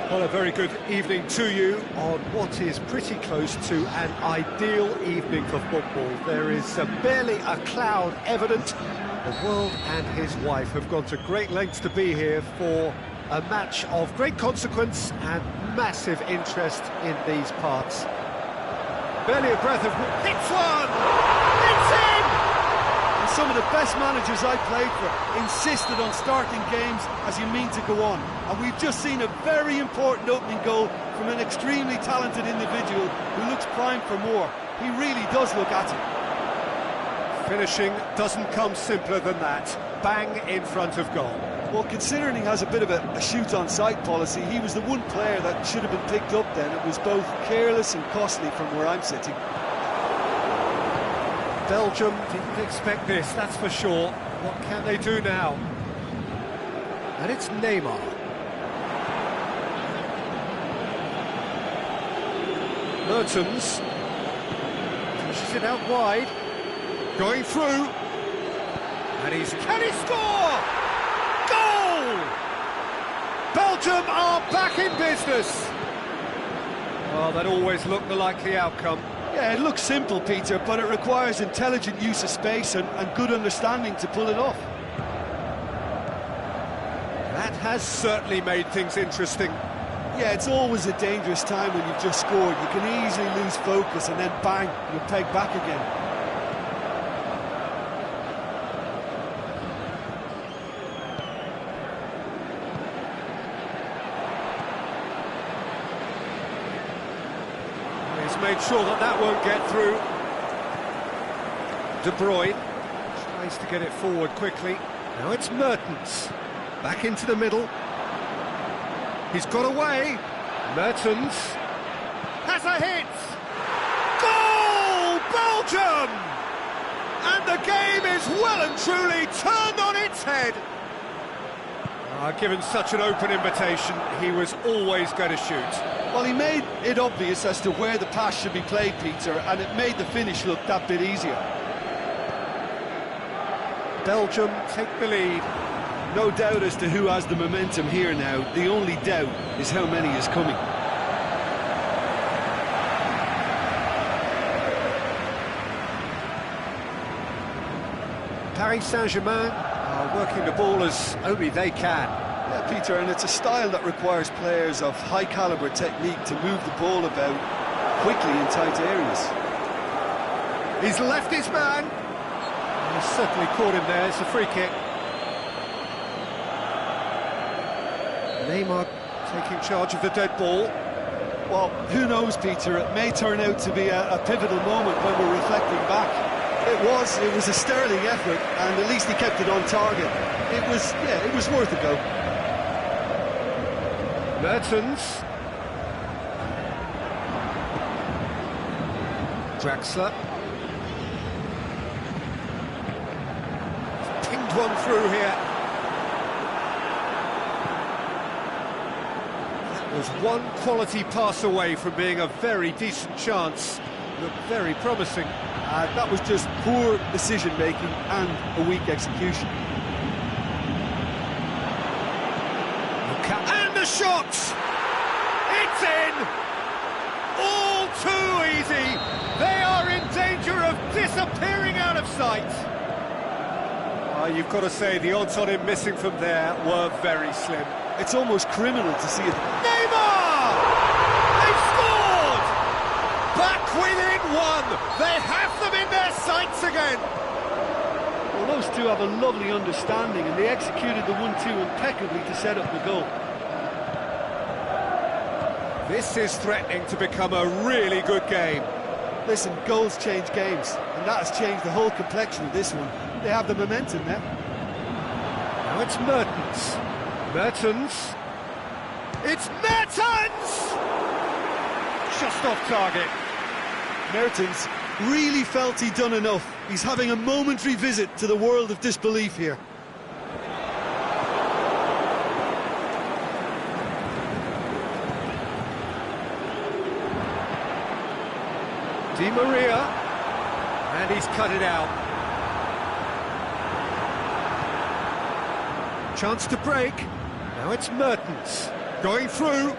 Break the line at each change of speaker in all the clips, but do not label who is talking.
Well, a very good evening to you on what is pretty close to an ideal evening for football. There is barely a cloud evident. The world and his wife have gone to great lengths to be here for a match of great consequence and massive interest in these parts. Barely a breath of... Hits one! It's in!
And some of the best managers I played for insisted on starting games as you mean to go on. And we've just seen a very important opening goal from an extremely talented individual who looks primed for more. He really does look at it.
Finishing doesn't come simpler than that. Bang in front of goal.
Well, considering he has a bit of a shoot-on-sight policy, he was the one player that should have been picked up then. It was both careless and costly from where I'm sitting.
Belgium didn't expect this, that's for sure. What can they do now? And it's Neymar. Mertens pushes it out wide. Going through. And can he score? Goal! Belgium are back in business. Well, that always looked the likely outcome.
Yeah, it looks simple, Peter, but it requires intelligent use of space and good understanding to pull it off.
That has certainly made things interesting.
Yeah, it's always a dangerous time when you've just scored. You can easily lose focus and then bang, you're pegged back again.
Made sure that won't get through. De Bruyne tries to get it forward quickly. Now it's Mertens. Back into the middle. He's got away. Mertens has a hit. Goal! Belgium! And the game is well and truly turned on its head. Given such an open invitation, he was always going to shoot.
Well, he made it obvious as to where the pass should be played, Peter, and it made the finish look that bit easier.
Belgium take the lead.
No doubt as to who has the momentum here now. The only doubt is how many is coming.
Paris Saint-Germain are working the ball as only they can.
Yeah, Peter, and it's a style that requires players of high-caliber technique to move the ball about quickly in tight areas.
He's left his man. He's certainly caught him there. It's a free kick. Neymar taking charge of the dead ball.
Well, who knows, Peter? It may turn out to be a pivotal moment when we're reflecting back. It was a sterling effort, and at least he kept it on target. It was worth a go.
Mertens. Draxler. Pinged one through here. That was one quality pass away from being a very decent chance. Looked very promising.
That was just poor decision-making and a weak execution.
And the shot! It's in! All too easy! They are in danger of disappearing out of sight! You've got to say, the odds on him missing from there were very slim.
It's almost criminal to see it.
Neymar! They've scored! Back within one! They have them in their sights again!
Well, those two have a lovely understanding, and they executed the 1-2 impeccably to set up the goal.
This is threatening to become a really good game.
Listen, goals change games, and that has changed the whole complexion of this one. They have the momentum now.
Now it's Mertens. Mertens. It's Mertens! Just off target.
Mertens really felt he'd done enough. He's having a momentary visit to the world of disbelief here.
Di Maria, and he's cut it out. Chance to break. Now it's Mertens going through.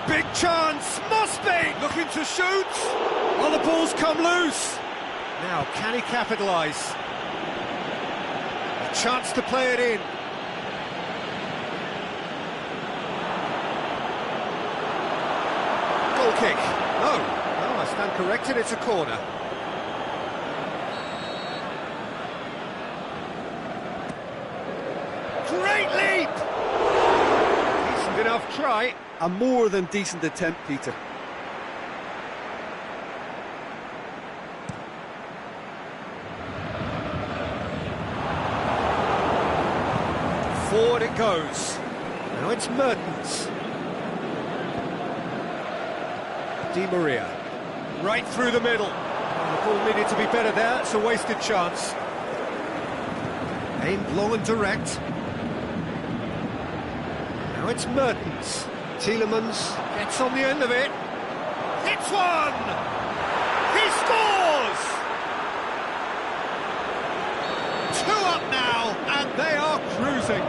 Big chance, must be! Looking to shoot! Oh, the ball's come loose! Now, can he capitalise? A chance to play it in. Goal kick. No, I stand corrected, it's a corner. Great leap! Decent enough try.
A more than decent attempt, Peter.
Forward it goes. Now it's Mertens. Di Maria. Right through the middle. The ball needed to be better there, it's a wasted chance. Aimed long and direct. Now it's Mertens. Tielemans gets on the end of it. Hits one! He scores! 2 up now, and they are cruising.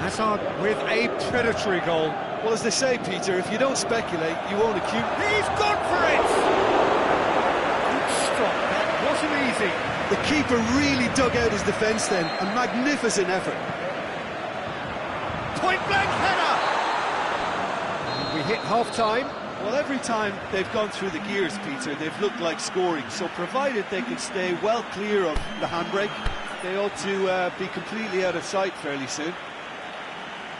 Hazard with a predatory goal.
Well, as they say, Peter, if you don't speculate, you won't accuse.
He's gone for it! Good stop, that wasn't easy.
The keeper really dug out his defence then. A magnificent effort.
Point-blank header! We hit half-time.
Well, every time they've gone through the gears, Peter, they've looked like scoring. So provided they can stay well clear of the handbrake, they ought to be completely out of sight fairly soon.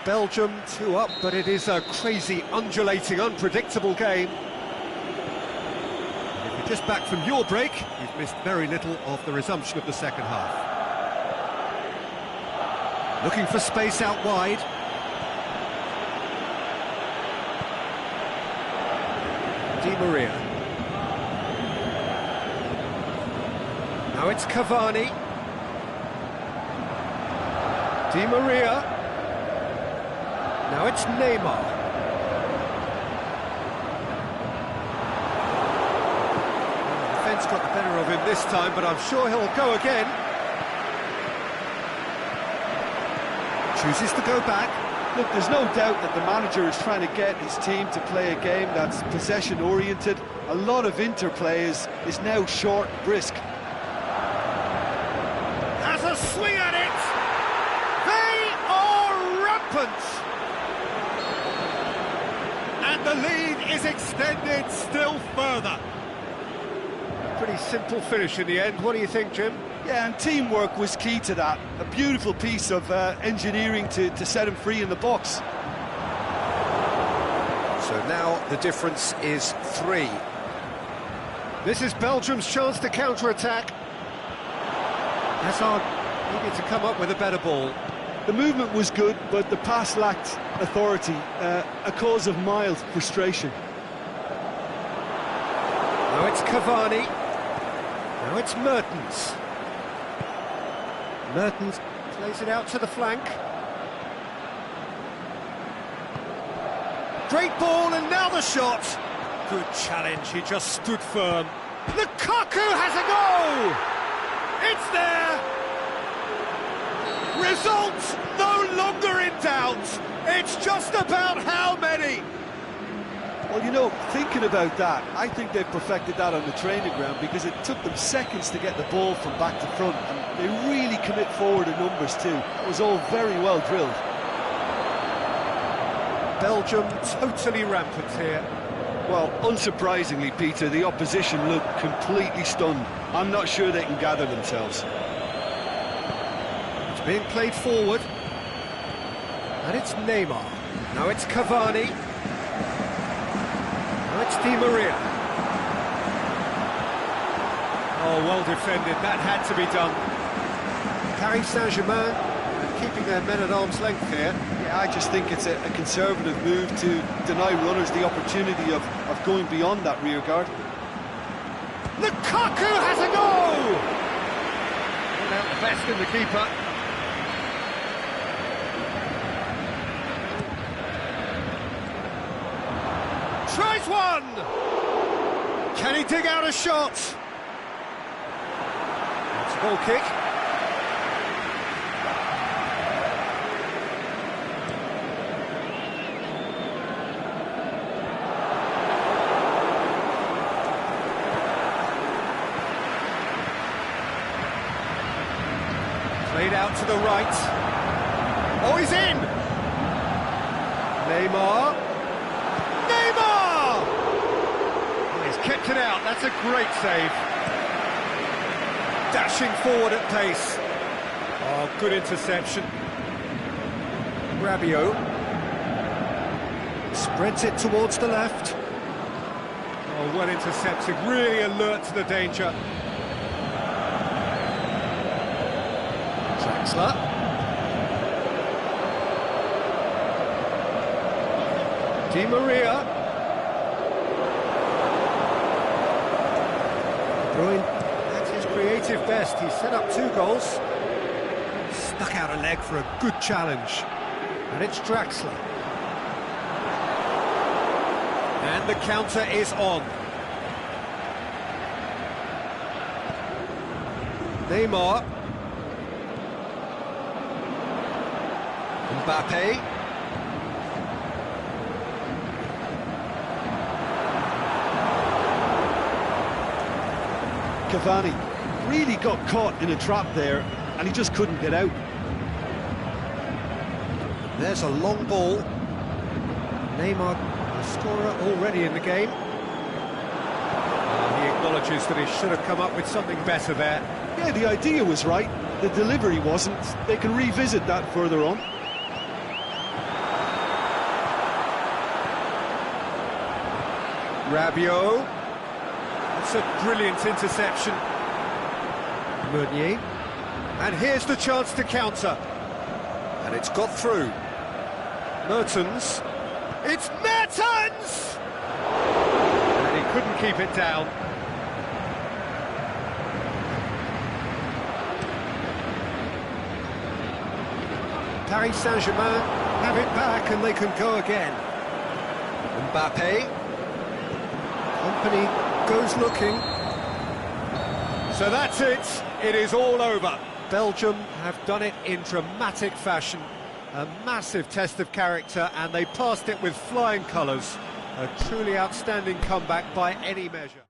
Belgium 2 up, but it is a crazy, undulating, unpredictable game. If you're just back from your break, you've missed very little of the resumption of the second half. Looking for space out wide. Di Maria. Now it's Cavani. Di Maria. Now it's Neymar. The defence got the better of him this time, but I'm sure he'll go again. Chooses to go back.
Look, there's no doubt that the manager is trying to get his team to play a game that's possession-oriented. A lot of interplay is now short, brisk.
Has a swing at it! They are rampant! And the lead is extended still further. Pretty simple finish in the end. What do you think, Jim?
Yeah, and teamwork was key to that. A beautiful piece of engineering to set him free in the box.
So now the difference is 3. This is Belgium's chance to counter-attack. Hazard needed to come up with a better ball.
The movement was good, but the pass lacked authority, a cause of mild frustration.
Now it's Cavani. Now it's Mertens. Mertens plays it out to the flank. Great ball, and now the shot. Good challenge, he just stood firm. Lukaku has a goal! It's there! Result no longer in doubt. It's just about how many.
Well, you know, thinking about that, I think they've perfected that on the training ground because it took them seconds to get the ball from back to front, and they really commit forward in numbers too. That was all very well drilled.
Belgium totally rampant here.
Well, unsurprisingly, Peter, the opposition look completely stunned. I'm not sure they can gather themselves.
It's being played forward. And it's Neymar. Now it's Cavani. Now it's Di Maria. Oh, well defended. That had to be done. Paris Saint-Germain keeping their men at arm's length here.
Yeah, I just think it's a conservative move to deny runners the opportunity of going beyond that rear guard.
Lukaku has a goal! Brought out the best in the keeper. Tries one! Can he dig out a shot? It's a goal kick. Played out to the right. Oh, he's in! Neymar. Neymar! Oh, he's kept it out. That's a great save. Dashing forward at pace. Oh, good interception. Rabiot. Spreads it towards the left. Oh, well intercepted. Really alert to the danger. Draxler. Di Maria. De Bruyne, at his creative best. He set up 2 goals. Stuck out a leg for a good challenge. And it's Draxler. And the counter is on. Neymar. Mbappe.
Cavani really got caught in a trap there, and he just couldn't get out.
There's a long ball. Neymar, a scorer already in the game. He acknowledges that he should have come up with something better there.
Yeah, the idea was right, the delivery wasn't. They can revisit that further on.
Rabiot. That's a brilliant interception. Meunier. And here's the chance to counter. And it's got through. Mertens. It's Mertens! And he couldn't keep it down. Paris Saint-Germain have it back and they can go again. Mbappe. Company goes looking. So that's it. It is all over. Belgium have done it in dramatic fashion. A massive test of character, and they passed it with flying colours. A truly outstanding comeback by any measure.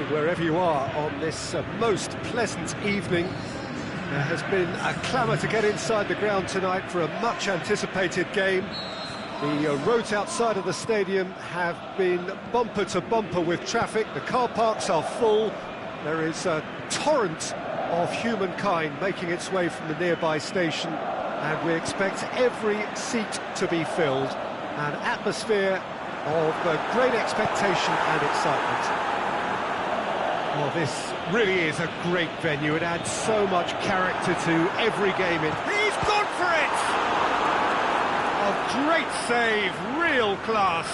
Wherever you are on this most pleasant evening, there has been a clamour to get inside the ground tonight for a much-anticipated game. The roads outside of the stadium have been bumper to bumper with traffic. The car parks are full. There is a torrent of humankind making its way from the nearby station, and we expect every seat to be filled. An atmosphere of great expectation and excitement. Well, this really is a great venue. It adds so much character to every game. He's gone for it! A great save, real class.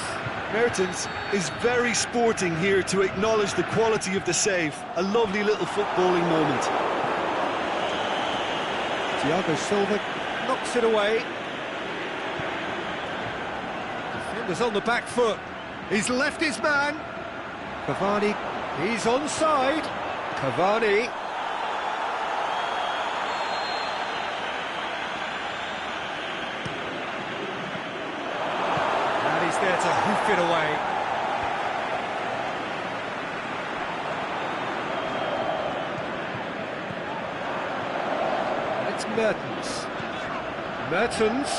Mertens is very sporting here to acknowledge the quality of the save. A lovely little footballing moment.
Thiago Silva knocks it away. Defender's on the back foot. He's left his man. Cavani, he's onside. Cavani. And he's there to hoof it away. And it's Mertens. Mertens.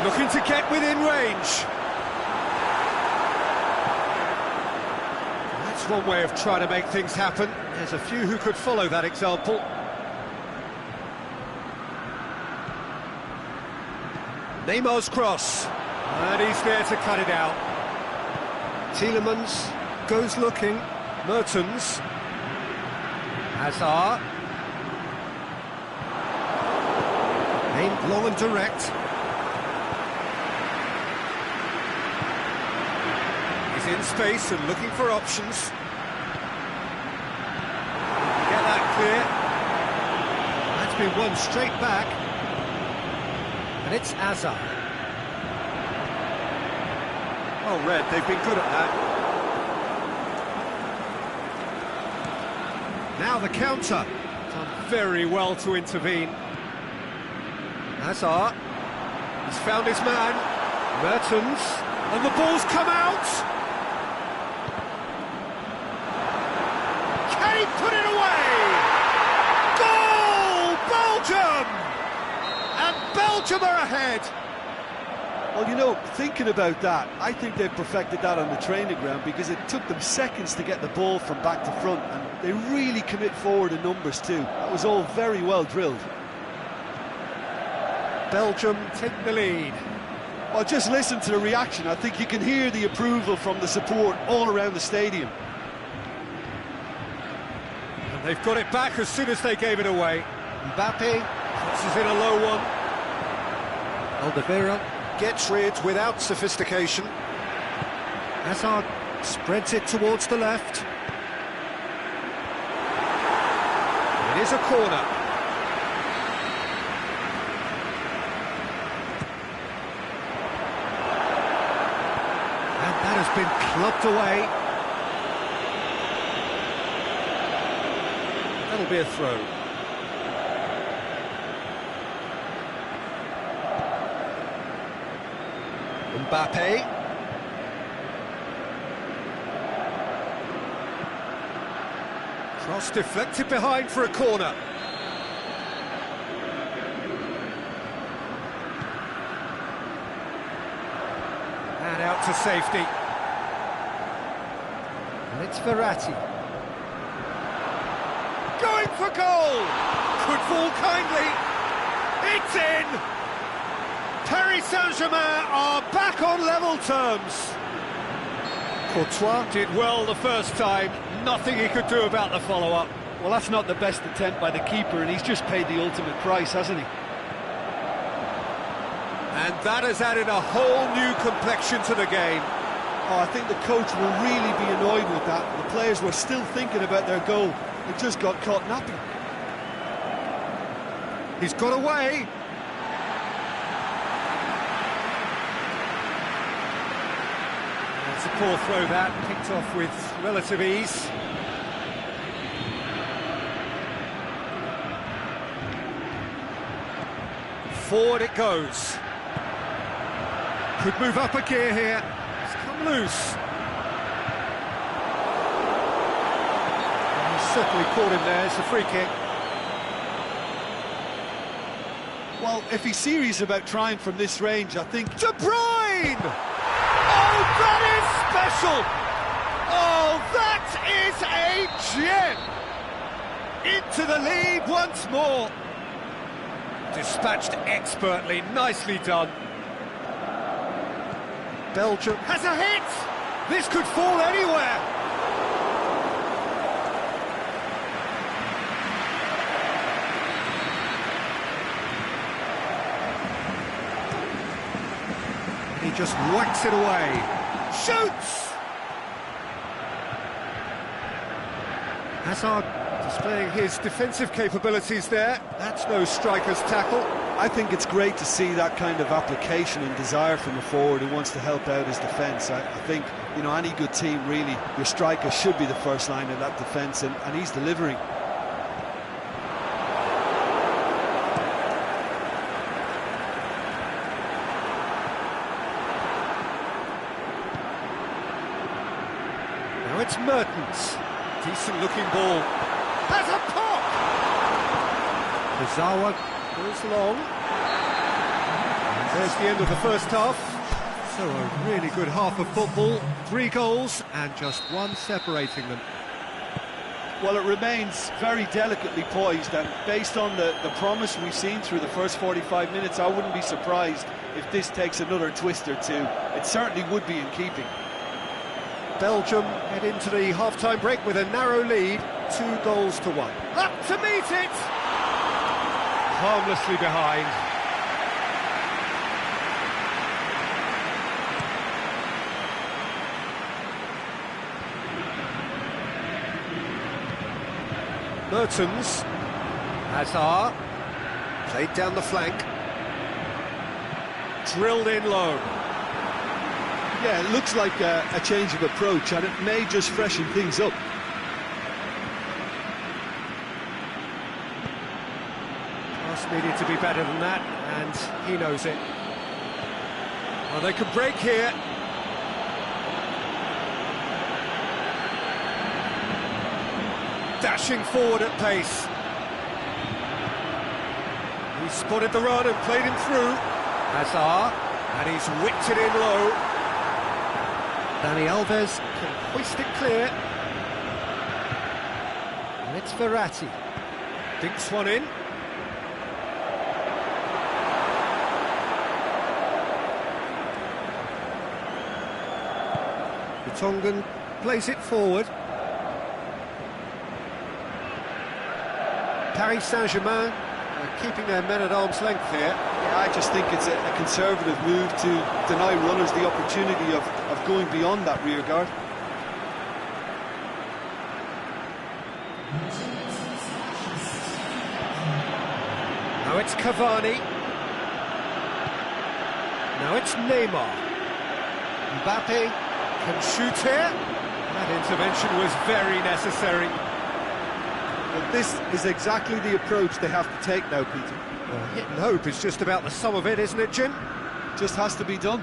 Looking to get within range. That's one way of trying to make things happen. There's a few who could follow that example. Neymar's cross. And he's there to cut it out. Tielemans goes looking. Mertens. Hazard. Aimed long and direct. He's in space and looking for options. Get that clear. That's been won straight back. And it's Hazard. Well read, they've been good at that. Now the counter. Done very well to intervene. Hazard. He's found his man. Mertens. And the ball's come out. Kane put it away! Goal! Belgium! And Belgium are ahead!
Well, you know, thinking about that, I think they've perfected that on the training ground because it took them seconds to get the ball from back to front, and they really commit forward in numbers too. That was all very well drilled.
Belgium take the lead.
Well, just listen to the reaction. I think you can hear the approval from the support all around the stadium.
And they've got it back as soon as they gave it away. Mbappe crosses in a low one. Alderweireld gets rid without sophistication. Hazard spreads it towards the left. It is a corner. And that has been clubbed away. That'll be a throw. Mbappe. Cross deflected behind for a corner. And out to safety. And it's Verratti. Going for goal! Could fall kindly. It's in! Paris Saint-Germain are back on level terms. Courtois did well the first time. Nothing he could do about the follow-up.
Well, that's not the best attempt by the keeper, and he's just paid the ultimate price, hasn't he?
And that has added a whole new complexion to the game.
Oh, I think the coach will really be annoyed with that. The players were still thinking about their goal. It just got caught napping.
He's got away. It's a poor throw that, picked off with relative ease. Forward it goes. Could move up a gear here. It's come loose. certainly caught him there. It's a free kick.
Well, if he's serious about trying from this range, I think...
De Bruyne! Oh, that is special! Oh, that is a gem! Into the lead once more. Dispatched expertly, nicely done. Belgium has a hit! This could fall anywhere! He just whacks it away. Shoots! Hazard displaying his defensive capabilities there. That's no striker's tackle.
I think it's great to see that kind of application and desire from a forward who wants to help out his defence. I think, you know, any good team, really, your striker should be the first line of that defence, and he's delivering.
Now it's Mertens. Decent looking ball. Has a pop! Kurzawa goes long. And there's the end of the first half. So a really good half of football. 3 goals and just one separating them.
Well, it remains very delicately poised, and based on the promise we've seen through the first 45 minutes, I wouldn't be surprised if this takes another twist or two. It certainly would be in keeping.
Belgium head into the half-time break with a narrow lead, 2-1. Up to meet it! Harmlessly behind. Mertens. Hazard. Played down the flank. Drilled in low.
Yeah, it looks like a change of approach, and it may just freshen things up.
Pass needed to be better than that, and he knows it. Well, they could break here. Dashing forward at pace. He spotted the run and played him through. Hazard, and he's whipped it in low. Dani Alves can hoist it clear. And it's Verratti. Dinks one in. Vertonghen plays it forward. Paris Saint-Germain are keeping their men at arm's length here.
Yeah, I just think it's a conservative move to deny runners the opportunity of going beyond that rear guard.
Now it's Cavani. Now it's Neymar. Mbappe can shoot here. That intervention was very necessary.
Well, this is exactly the approach they have to take now, Peter.
Well, hit and hope is just about the sum of it, isn't it, Jim?
Just has to be done.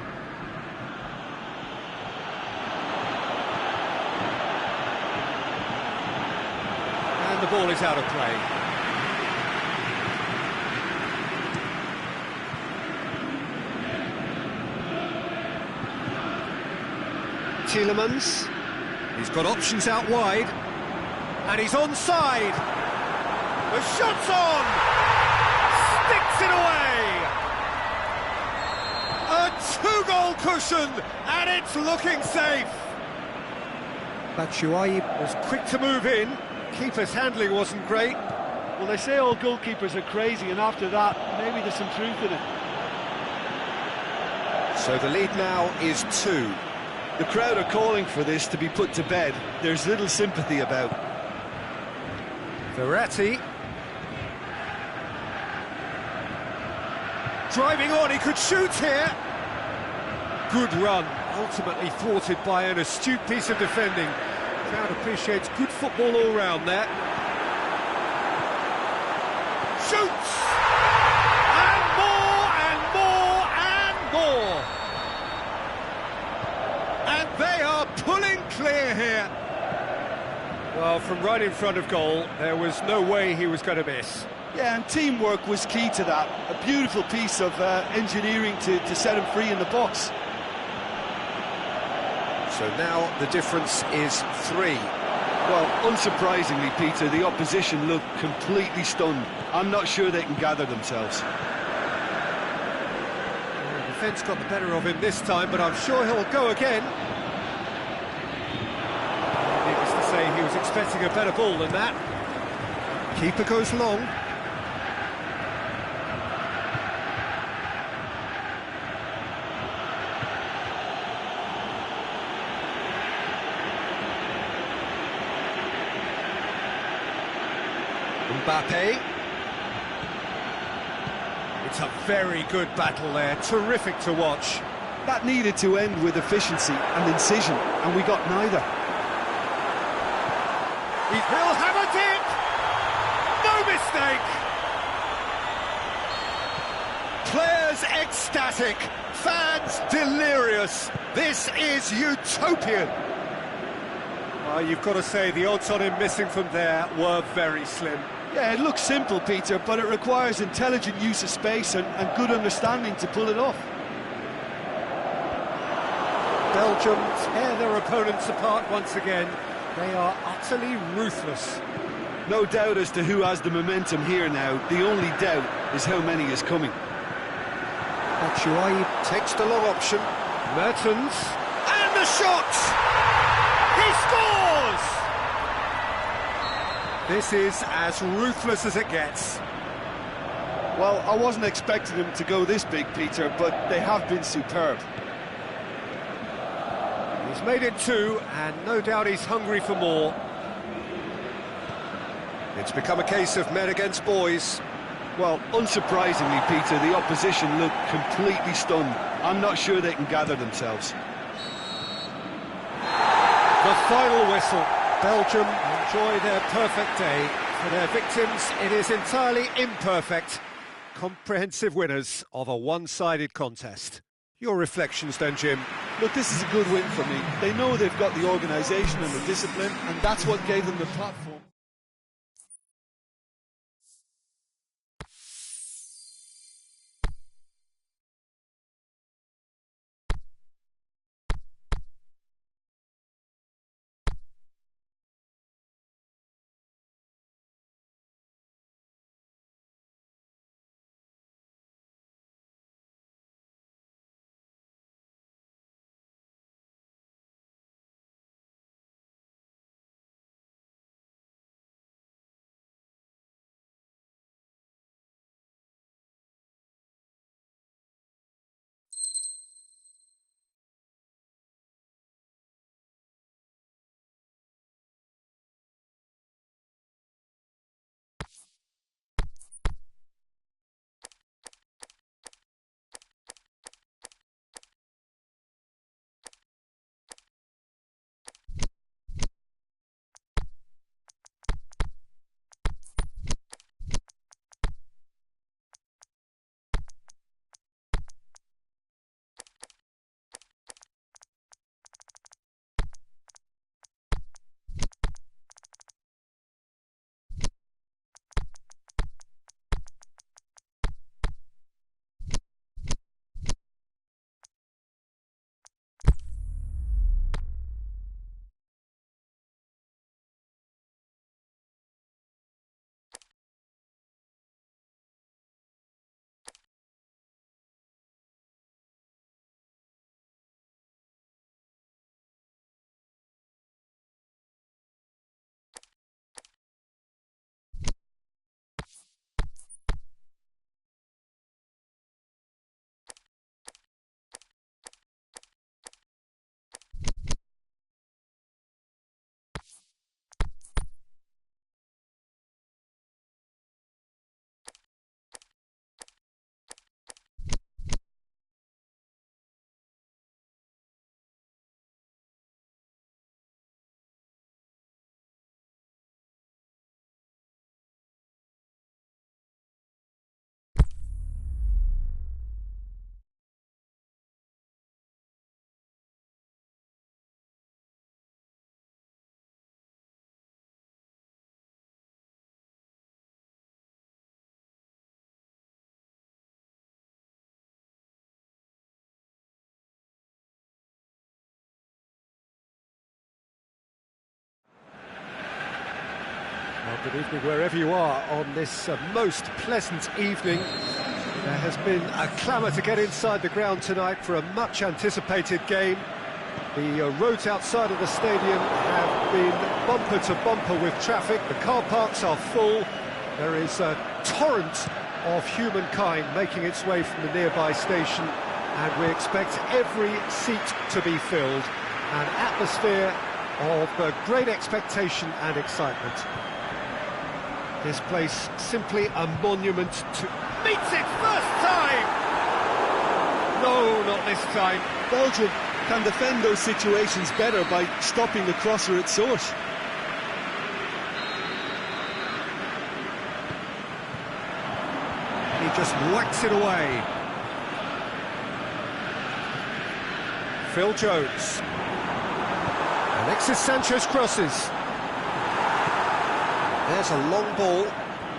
And the ball is out of play. Tielemans. He's got options out wide. And he's onside. The shot's on! Sticks it away! A 2-goal cushion, and it's looking safe. Batshuayi was quick to move in. Keeper's handling wasn't great.
Well, they say all goalkeepers are crazy, and after that, maybe there's some truth in it.
So the lead now is 2.
The crowd are calling for this to be put to bed. There's little sympathy about.
Verratti. Driving on, he could shoot here. Good run, ultimately thwarted by an astute piece of defending. Crowd appreciates good football all round there. Shoots! And more, and more, and more! And they are pulling clear here. Well, from right in front of goal, there was no way he was going to miss.
Yeah, and teamwork was key to that. A beautiful piece of engineering to set him free in the box.
So now the difference is 3.
Well, unsurprisingly, Peter, the opposition looked completely stunned. I'm not sure they can gather themselves.
The defence got the better of him this time, but I'm sure he'll go again. Needless to say, he was expecting a better ball than that. Keeper goes long. Mbappe. It's a very good battle there, terrific to watch.
That needed to end with efficiency and incision, and we got neither.
He'll have a dip! No mistake! Players ecstatic, fans delirious. This is utopian. You've got to say, the odds on him missing from there were very slim.
Yeah, it looks simple, Peter, but it requires intelligent use of space and good understanding to pull it off.
Belgium tear their opponents apart once again. They are utterly ruthless.
No doubt as to who has the momentum here now. The only doubt is how many is coming.
Batshuayi takes the long option. Mertens. And the shot! He scores! This is as ruthless as it gets.
Well, I wasn't expecting them to go this big, Peter, but they have been superb.
He's made it 2, and no doubt he's hungry for more. It's become a case of men against boys.
Well, unsurprisingly, Peter, the opposition looked completely stunned. I'm not sure they can gather themselves.
The final whistle. Belgium enjoy their perfect day. For their victims, it is entirely imperfect. Comprehensive winners of a one-sided contest. Your reflections then, Jim?
Look, this is a good win for me. They know they've got the organisation and the discipline, and that's what gave them the platform.
Good evening wherever you are on this most pleasant evening. There has been a clamour to get inside the ground tonight for a much anticipated game. The roads outside of the stadium have been bumper to bumper with traffic. The car parks are full. There is a torrent of humankind making its way from the nearby station, and we expect every seat to be filled. An atmosphere of great expectation and excitement. This place simply a monument to... Meets it first time! No, not this time.
Belgium can defend those situations better by stopping the crosser at source.
He just whacks it away. Phil Jones. Alexis Sanchez crosses. There's a long ball.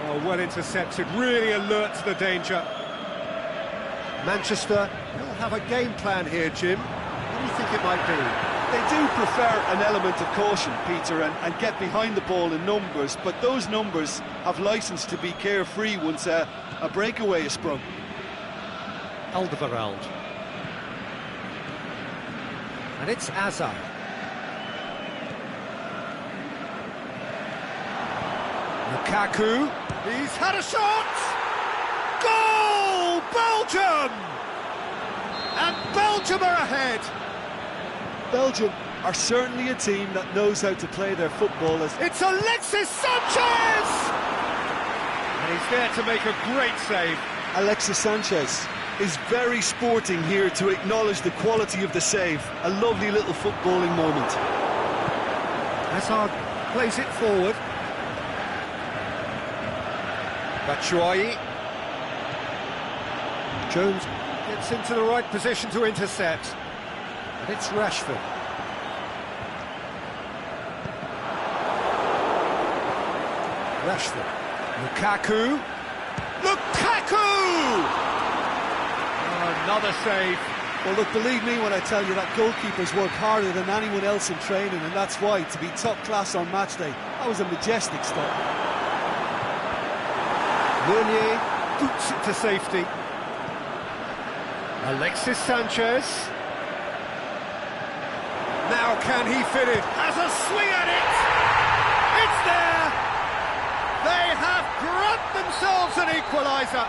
Oh, well intercepted, really alert to the danger. Manchester will have a game plan here, Jim. What do you think it might be?
They do prefer an element of caution, Peter, and get behind the ball in numbers, but those numbers have licence to be carefree once a breakaway is sprung.
Alderweireld. And it's Hazard. Lukaku, he's had a shot! Goal! Belgium! And Belgium are ahead!
Belgium are certainly a team that knows how to play their football.
It's Alexis Sanchez! And he's there to make a great save.
Alexis Sanchez is very sporting here to acknowledge the quality of the save. A lovely little footballing moment.
Hazard plays it forward. Batshuayi. Jones gets into the right position to intercept. And it's Rashford. Rashford. Lukaku. Lukaku! Oh, another save.
Well, look, believe me when I tell you that goalkeepers work harder than anyone else in training, and that's why, to be top class on match day, that was a majestic stop.
Meunier boots it to safety. Alexis Sanchez. Now can he fit it? Has a swing at it! It's there! They have grabbed themselves an equaliser!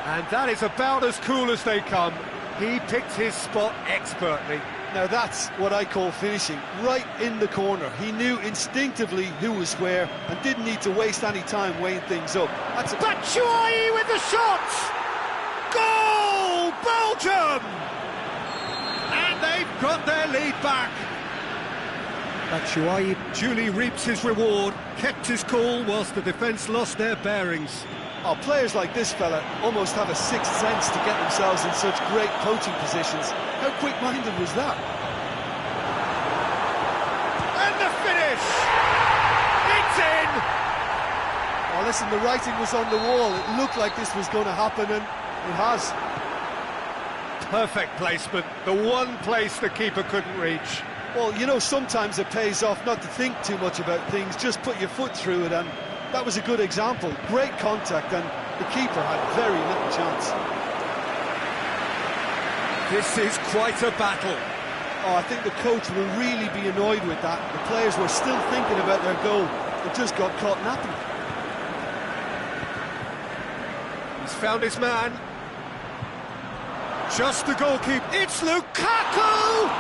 And that is about as cool as they come. He picked his spot expertly.
Now that's what I call finishing, right in the corner. He knew instinctively who was where and didn't need to waste any time weighing things up.
That's Batshuayi with the shot! Goal! Belgium! And they've got their lead back. Batshuayi duly reaps his reward, kept his cool whilst the defence lost their bearings.
Oh, players like this fella almost have a sixth sense to get themselves in such great coaching positions. How quick-minded was that?
And the finish! It's in!
Oh, listen, the writing was on the wall. It looked like this was going to happen, and it has.
Perfect placement, the one place the keeper couldn't reach.
Well, you know, sometimes it pays off not to think too much about things, just put your foot through it, and that was a good example. Great contact, and the keeper had very little chance.
This is quite a battle.
Oh, I think the coach will really be annoyed with that. The players were still thinking about their goal. They just got caught napping.
He's found his man. Just the goalkeeper. It's Lukaku!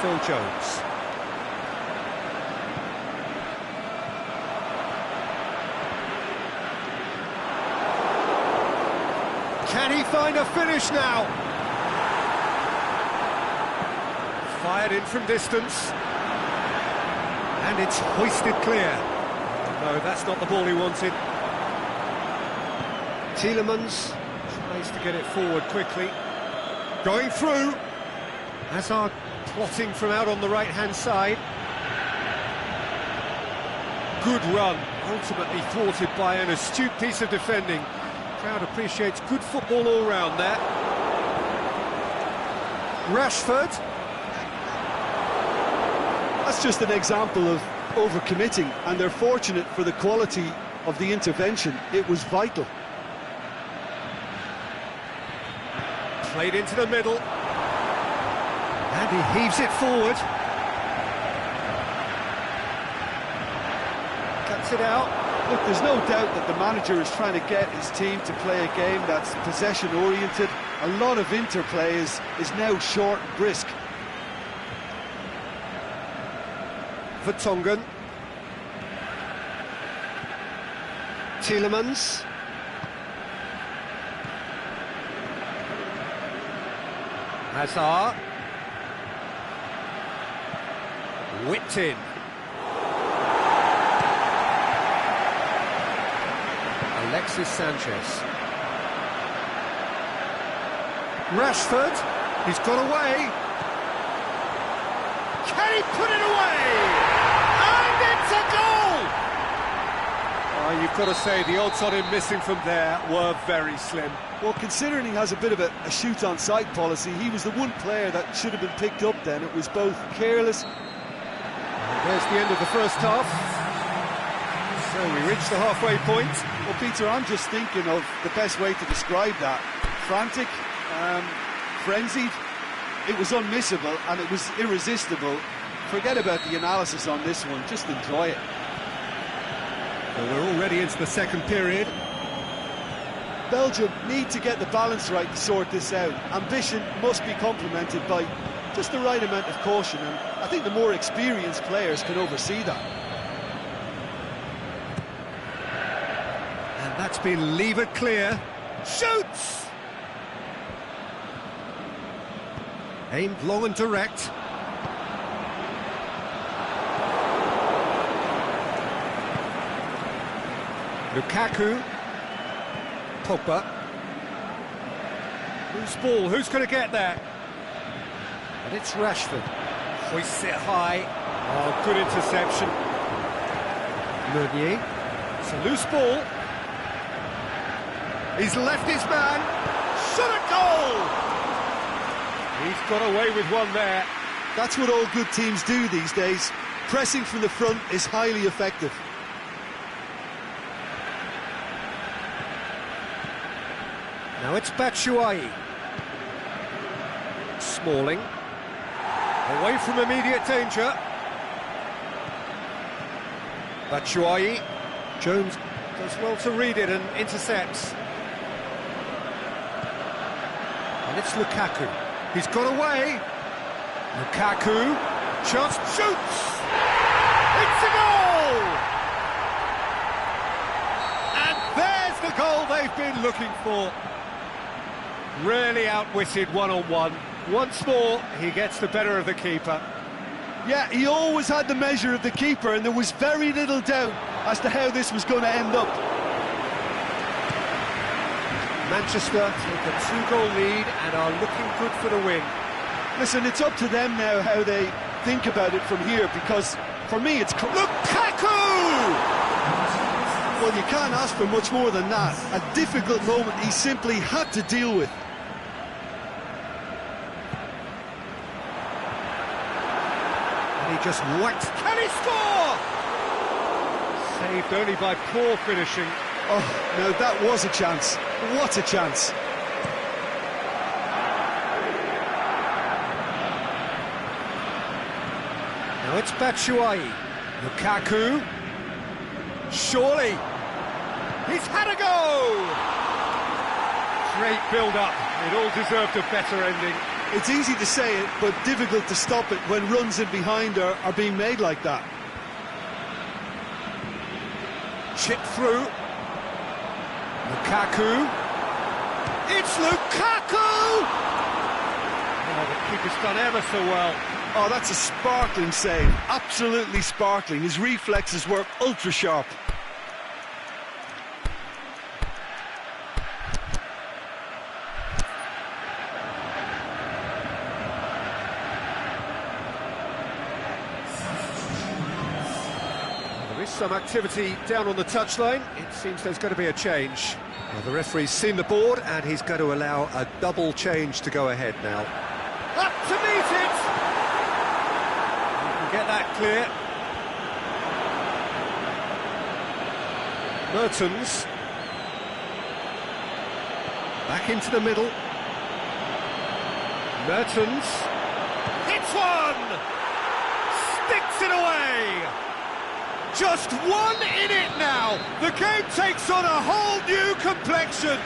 Phil Jones. Can he find a finish now? Fired in from distance. And it's hoisted clear. No, that's not the ball he wanted. Tielemans tries to get it forward quickly. Going through. Hazard plotting from out on the right-hand side. Good run, ultimately thwarted by an astute piece of defending. Crowd appreciates good football all round there. Rashford.
That's just an example of overcommitting, and they're fortunate for the quality of the intervention. It was vital.
Played into the middle. And he heaves it forward. Cuts it out.
Look, there's no doubt that the manager is trying to get his team to play a game that's possession-oriented. A lot of interplay is now short and brisk.
Vertonghen. Tielemans. Hazard. Whipped in. Alexis Sanchez. Rashford. He's got away. Can he put it away? And it's a goal! Oh, you've got to say the odds on him missing from there were very slim.
Well, considering he has a bit of a shoot-on-sight policy, he was the one player that should have been picked up then. It was both careless.
There's the end of the first half. So we reach the halfway point.
Well, Peter, I'm just thinking of the best way to describe that. Frantic, frenzied. It was unmissable and it was irresistible. Forget about the analysis on this one, just enjoy it.
Well, we're already into the second period.
Belgium need to get the balance right to sort this out. Ambition must be complemented by just the right amount of caution, and I think the more experienced players can oversee that.
And that's been levered clear. Shoots! Aimed long and direct. Lukaku. Pogba. Loose ball, who's going to get there? And it's Rashford. Hoists it high. Oh, good interception. Meunier. It's a loose ball. He's left his man. Shot a goal! He's got away with one there.
That's what all good teams do these days. Pressing from the front is highly effective.
Now it's Batshuayi. Smalling. Away from immediate danger. Batshuayi. Jones does well to read it and intercepts. And it's Lukaku. He's got away. Lukaku. Chance. Shoots! It's a goal! And there's the goal they've been looking for. Really outwitted one-on-one. Once more, he gets the better of the keeper.
Yeah, he always had the measure of the keeper, and there was very little doubt as to how this was going to end up.
Manchester take a 2-goal lead and are looking good for the win.
Listen, it's up to them now how they think about it from here, because for me it's...
Lukaku!
Well, you can't ask for much more than that. A difficult moment he simply had to deal with.
And he just whacked. Can he score? Saved only by poor finishing.
Oh, no, that was a chance. What a chance.
Now it's Batshuayi. Lukaku. Surely. He's had a go! Great build-up. It all deserved a better ending.
It's easy to say it, but difficult to stop it when runs in behind are being made like that.
Chip through. Lukaku. It's Lukaku! Oh, the keeper's done ever so well.
Oh, that's a sparkling save. Absolutely sparkling. His reflexes were ultra-sharp.
There is some activity down on the touchline. It seems there's going to be a change. Well, the referee's seen the board and he's going to allow a double change to go ahead now. Up to meet it! You can get that clear. Mertens. Back into the middle. Mertens. Hits one! Sticks it away! Just one in it now! The game takes on a whole new complexion!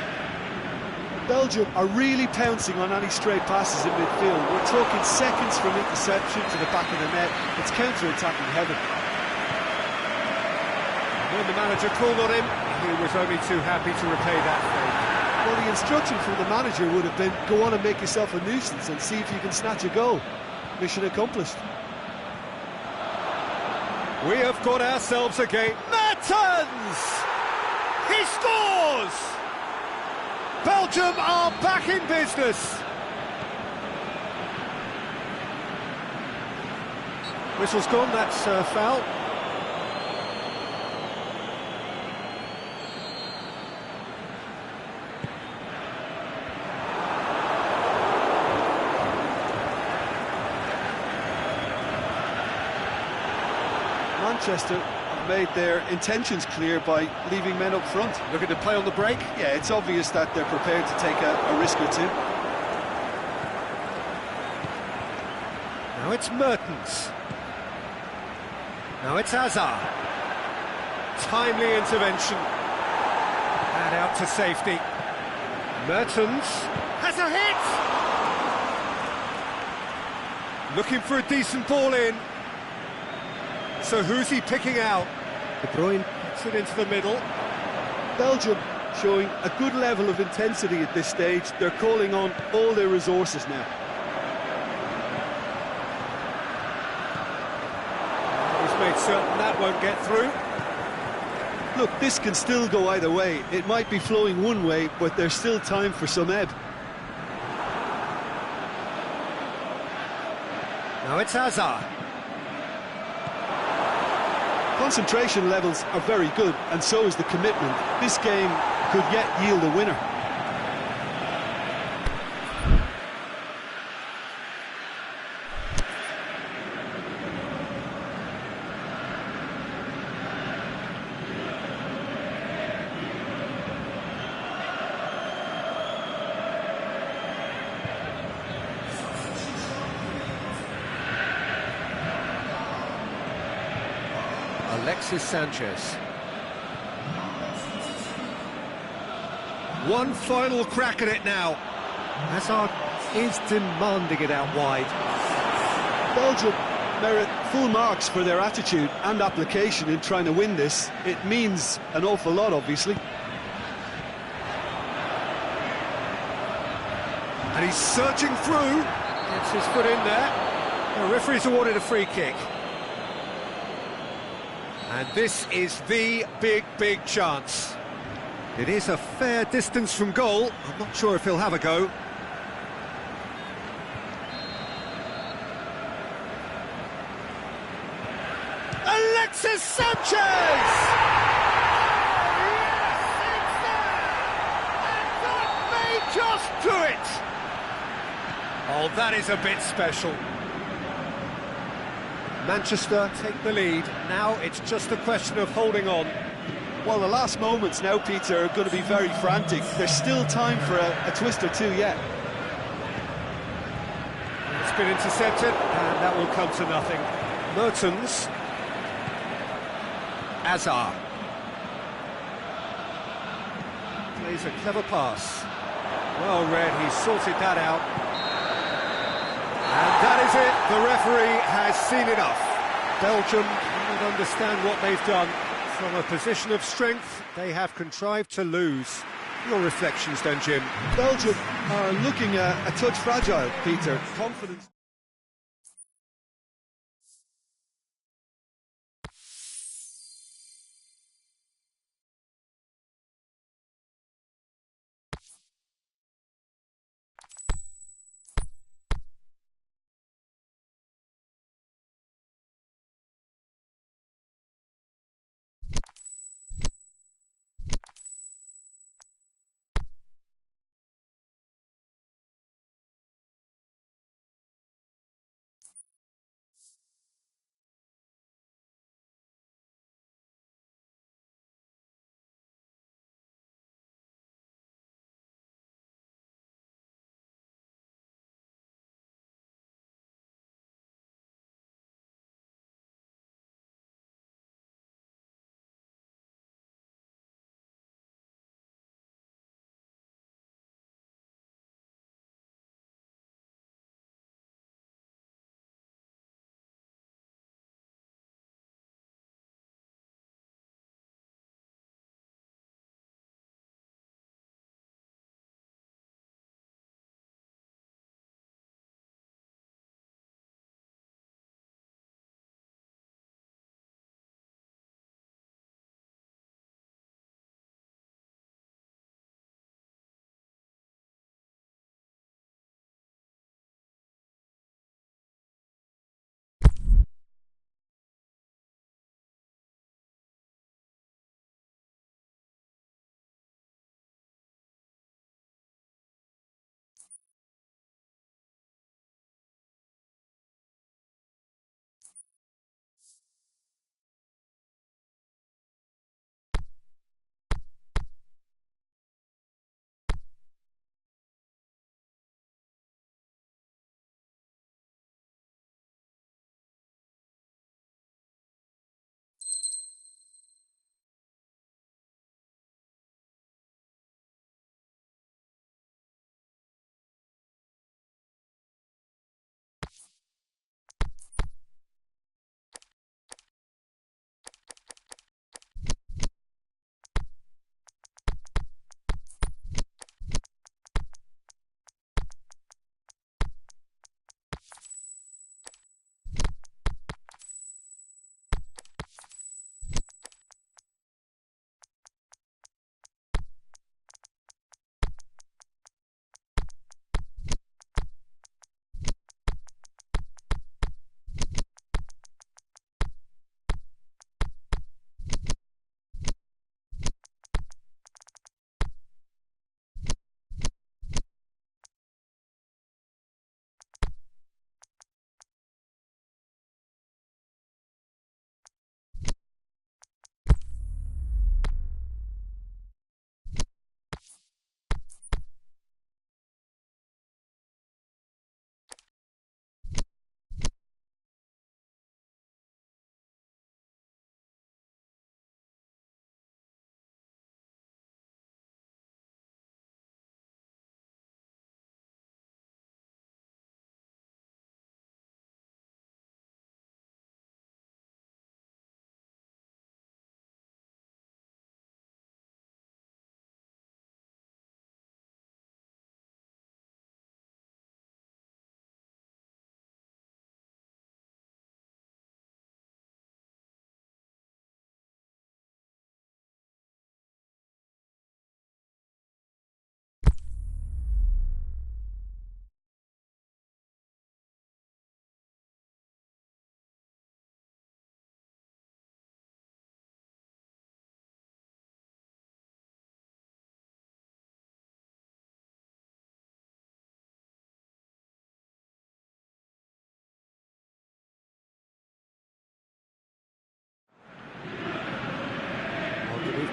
Belgium are really pouncing on any stray passes in midfield. We're talking seconds from interception to the back of the net. It's counter-attacking heaven.
When the manager called on him, he was only too happy to repay that favour.
Well, the instruction from the manager would have been, go on and make yourself a nuisance and see if you can snatch a goal. Mission accomplished.
We have got ourselves a game. Mertens! He scores! Belgium are back in business. Whistle's gone, that's a foul.
Manchester have made their intentions clear by leaving men up front.
Looking to play on the break.
Yeah, it's obvious that they're prepared to take a risk or two.
Now it's Mertens. Now it's Hazard. Timely intervention. And out to safety. Mertens has a hit! Looking for a decent ball in. So who's he picking out? De Bruyne puts it into the middle.
Belgium showing a good level of intensity at this stage. They're calling on all their resources now.
He's made certain that won't get through.
Look, this can still go either way. It might be flowing one way, but there's still time for some ebb.
Now it's Hazard.
Concentration levels are very good, and so is the commitment. This game could yet yield a winner.
Alexis Sanchez. One final crack at it now. Hazard is demanding it out wide.
Belgium merit full marks for their attitude and application in trying to win this. It means an awful lot, obviously.
And he's surging through. Gets his foot in there. The referee's awarded a free kick. And this is the big chance. It is a fair distance from goal. I'm not sure if he'll have a go. Alexis Sanchez! Yes, it's there! And that may just do it! Oh, that is a bit special. Manchester take the lead. Now it's just a question of holding on.
Well, the last moments now, Peter, are going to be very frantic. There's still time for a twist or two yet.
It's been intercepted, and that will come to nothing. Mertens. Hazard. Plays a clever pass. Well read, he sorted that out. And that is it, the referee has seen enough. Belgium cannot understand what they've done. From a position of strength, they have contrived to lose. Your reflections then, Jim?
Belgium are looking a touch fragile, Peter. Confidence.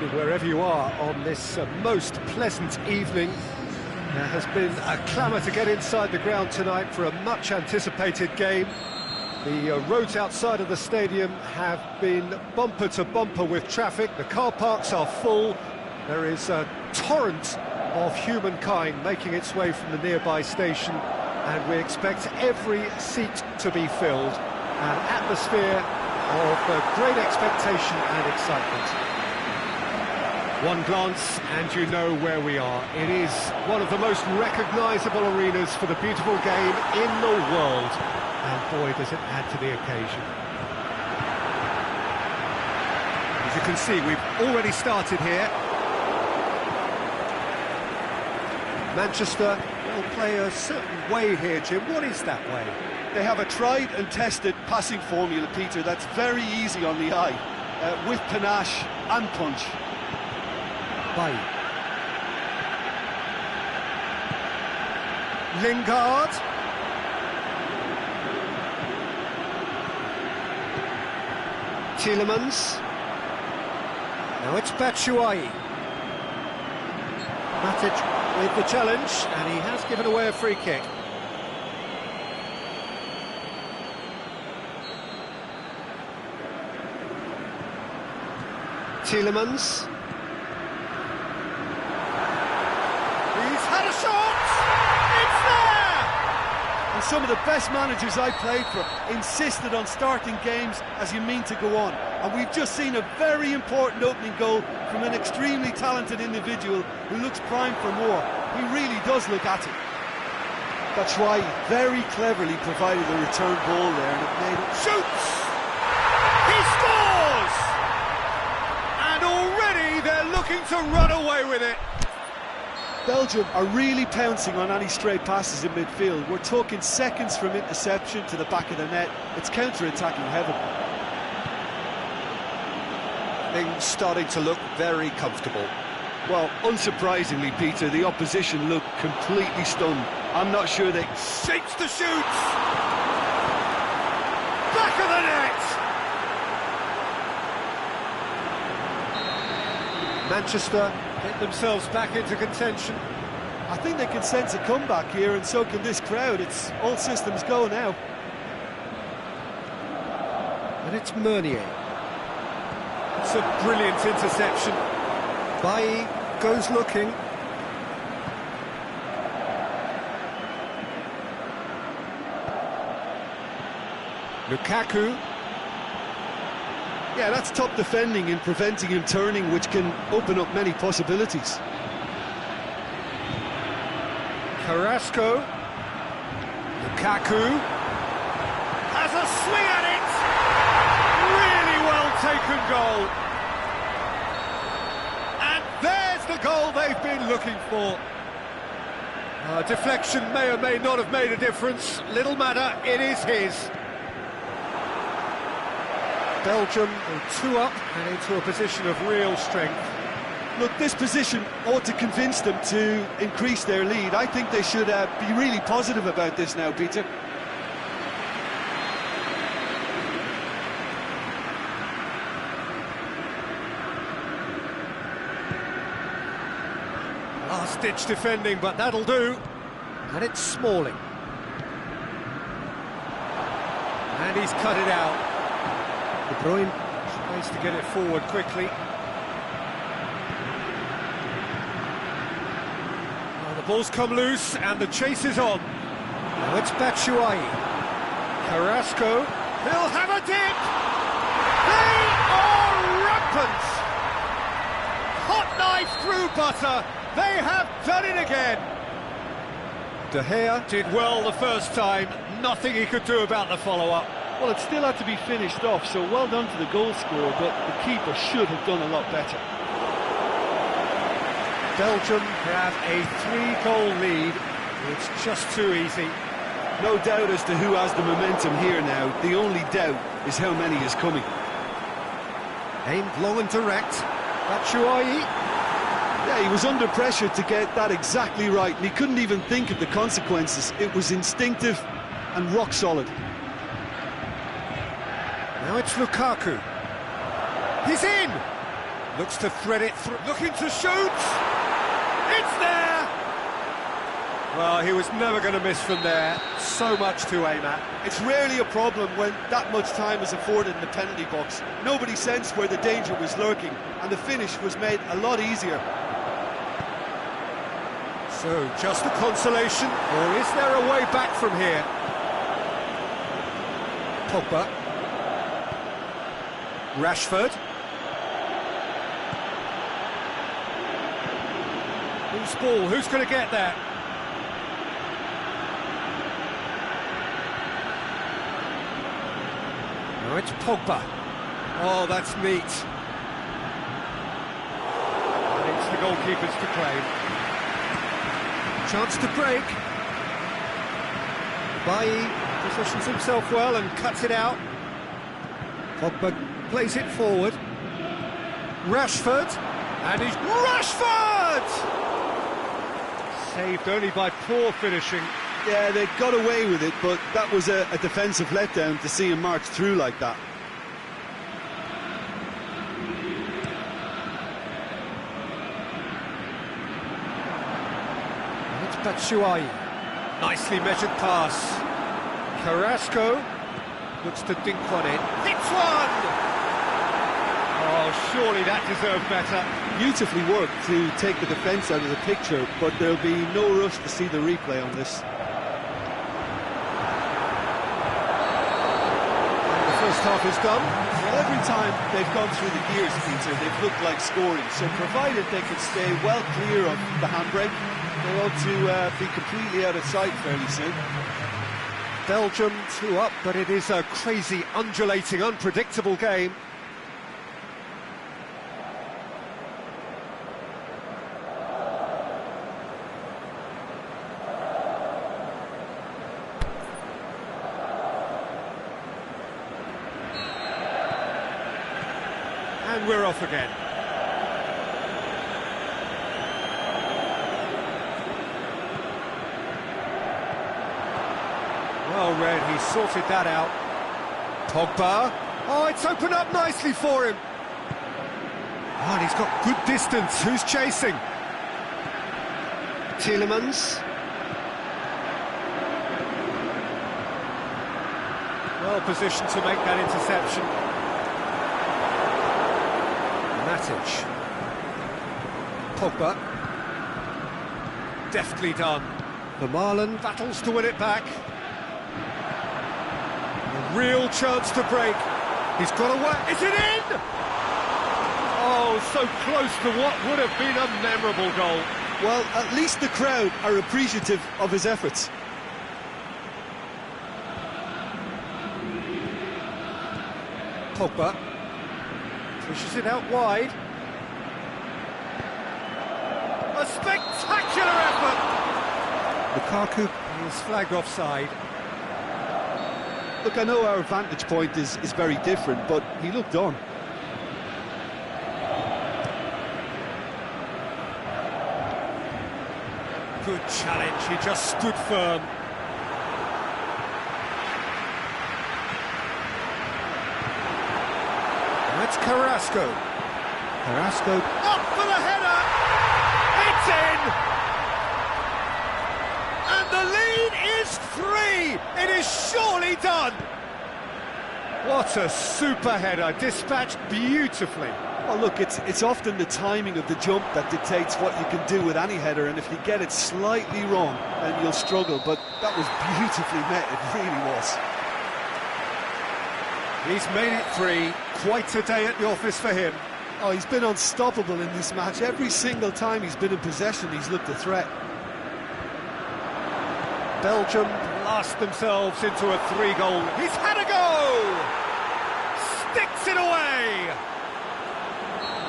evening wherever you are on this most pleasant evening. There has been a clamour to get inside the ground tonight for a much anticipated game. The roads outside of the stadium have been bumper to bumper with traffic. The car parks are full. There is a torrent of humankind making its way from the nearby station, and we expect every seat to be filled. An atmosphere of great expectation and excitement. One glance and you know where we are. It is one of the most recognisable arenas for the beautiful game in the world. And boy, does it add to the occasion. As you can see, we've already started here. Manchester will play a certain way here, Jim. What is that way?
They have a tried and tested passing formula, Peter, that's very easy on the eye, with panache and punch.
Bailly. Lingard. Tielemans. Now it's Batshuayi. Matic with the challenge, and he has given away a free kick. Tielemans. He's had a shot! It's there!
And some of the best managers I played for insisted on starting games as you mean to go on. And we've just seen a very important opening goal from an extremely talented individual who looks primed for more. He really does look at it. That's why he very cleverly provided the return ball there, and it made it...
Shoots! He scores! And already they're looking to run away with it.
Belgium are really pouncing on any stray passes in midfield. We're talking seconds from interception to the back of the net. It's counter-attacking heaven.
Things starting to look very comfortable.
Well, unsurprisingly, Peter, the opposition look completely stunned. I'm not sure they...
Shapes to shoot! Back of the net! Manchester get themselves back into contention.
I think they can sense a comeback here, and so can this crowd. It's all systems go now.
And it's Meunier. It's a brilliant interception. Bailly goes looking. Lukaku.
Yeah, that's top defending and preventing him turning, which can open up many possibilities.
Carrasco. Lukaku has a swing at it. Really well taken goal. And there's the goal they've been looking for. Deflection may or may not have made a difference. Little matter, it is his. Belgium are 2 up and into a position of real strength.
Look, this position ought to convince them to increase their lead. I think they should be really positive about this now, Peter.
Last-ditch defending, but that'll do. And it's Smalling. And he's cut it out. De Bruyne tries to get it forward quickly. Well, the ball's come loose and the chase is on. Now it's Batshuayi. Carrasco. He'll have a dip! They are rampant! Hot knife through butter. They have done it again. De Gea did well the first time. Nothing he could do about the follow-up.
Well, it still had to be finished off, so well done to the goal scorer, but the keeper should have done a lot better.
Belgium have a 3-goal lead. It's just too easy.
No doubt as to who has the momentum here now. The only doubt is how many is coming.
Aimed long and direct. Batshuayi.
Yeah, he was under pressure to get that exactly right, and he couldn't even think of the consequences. It was instinctive and rock solid.
Now it's Lukaku. He's in! Looks to thread it through, looking to shoot! It's there! Well, he was never going to miss from there. So much to aim at.
It's rarely a problem when that much time is afforded in the penalty box. Nobody sensed where the danger was lurking, and the finish was made a lot easier.
So, just a consolation, or is there a way back from here? Pogba. Rashford. Who's ball? Who's going to get that? Now it's Pogba. Oh, that's neat. And it's the goalkeepers to claim. Chance to break. Bailly positions himself well and cuts it out. Pogba plays it forward. Rashford. And he's... Rashford! Saved only by poor finishing.
Yeah, they got away with it, but that was a defensive letdown to see him march through like that.
And it's Batshuayi. Nicely measured pass. Carrasco looks to dink one in. Hits one! Oh, surely that deserved better.
Beautifully worked to take the defence out of the picture, but there'll be no rush to see the replay on this.
The first half is done.
Well, every time they've gone through the gears, Peter, they've looked like scoring. So provided they can stay well clear of the handbrake, they ought to be completely out of sight fairly soon.
Belgium 2 up, but it is a crazy, undulating, unpredictable game. And we're off again. Well read, he sorted that out. Pogba. Oh, it's opened up nicely for him. Oh, and he's got good distance. Who's chasing? Tielemans. Well positioned to make that interception. Matic. Pogba. Deftly done. Vermaelen battles to win it back. A real chance to break. He's got away. Is it in? Oh, so close to what would have been a memorable goal.
Well, at least the crowd are appreciative of his efforts.
Pogba pushes it out wide. A spectacular effort! Lukaku is flagged offside.
Look, I know our vantage point is very different, but he looked on.
Good challenge, he just stood firm. That's Carrasco. Carrasco up for the header! It's in! And the lead is 3! It is surely done! What a super header, dispatched beautifully.
Well, look, it's often the timing of the jump that dictates what you can do with any header, and if you get it slightly wrong, then you'll struggle, but that was beautifully met, it really was.
He's made it 3, quite a day at the office for him.
Oh, he's been unstoppable in this match. Every single time he's been in possession, he's looked a threat.
Belgium blast themselves into a 3-goal. He's had a go! Sticks it away!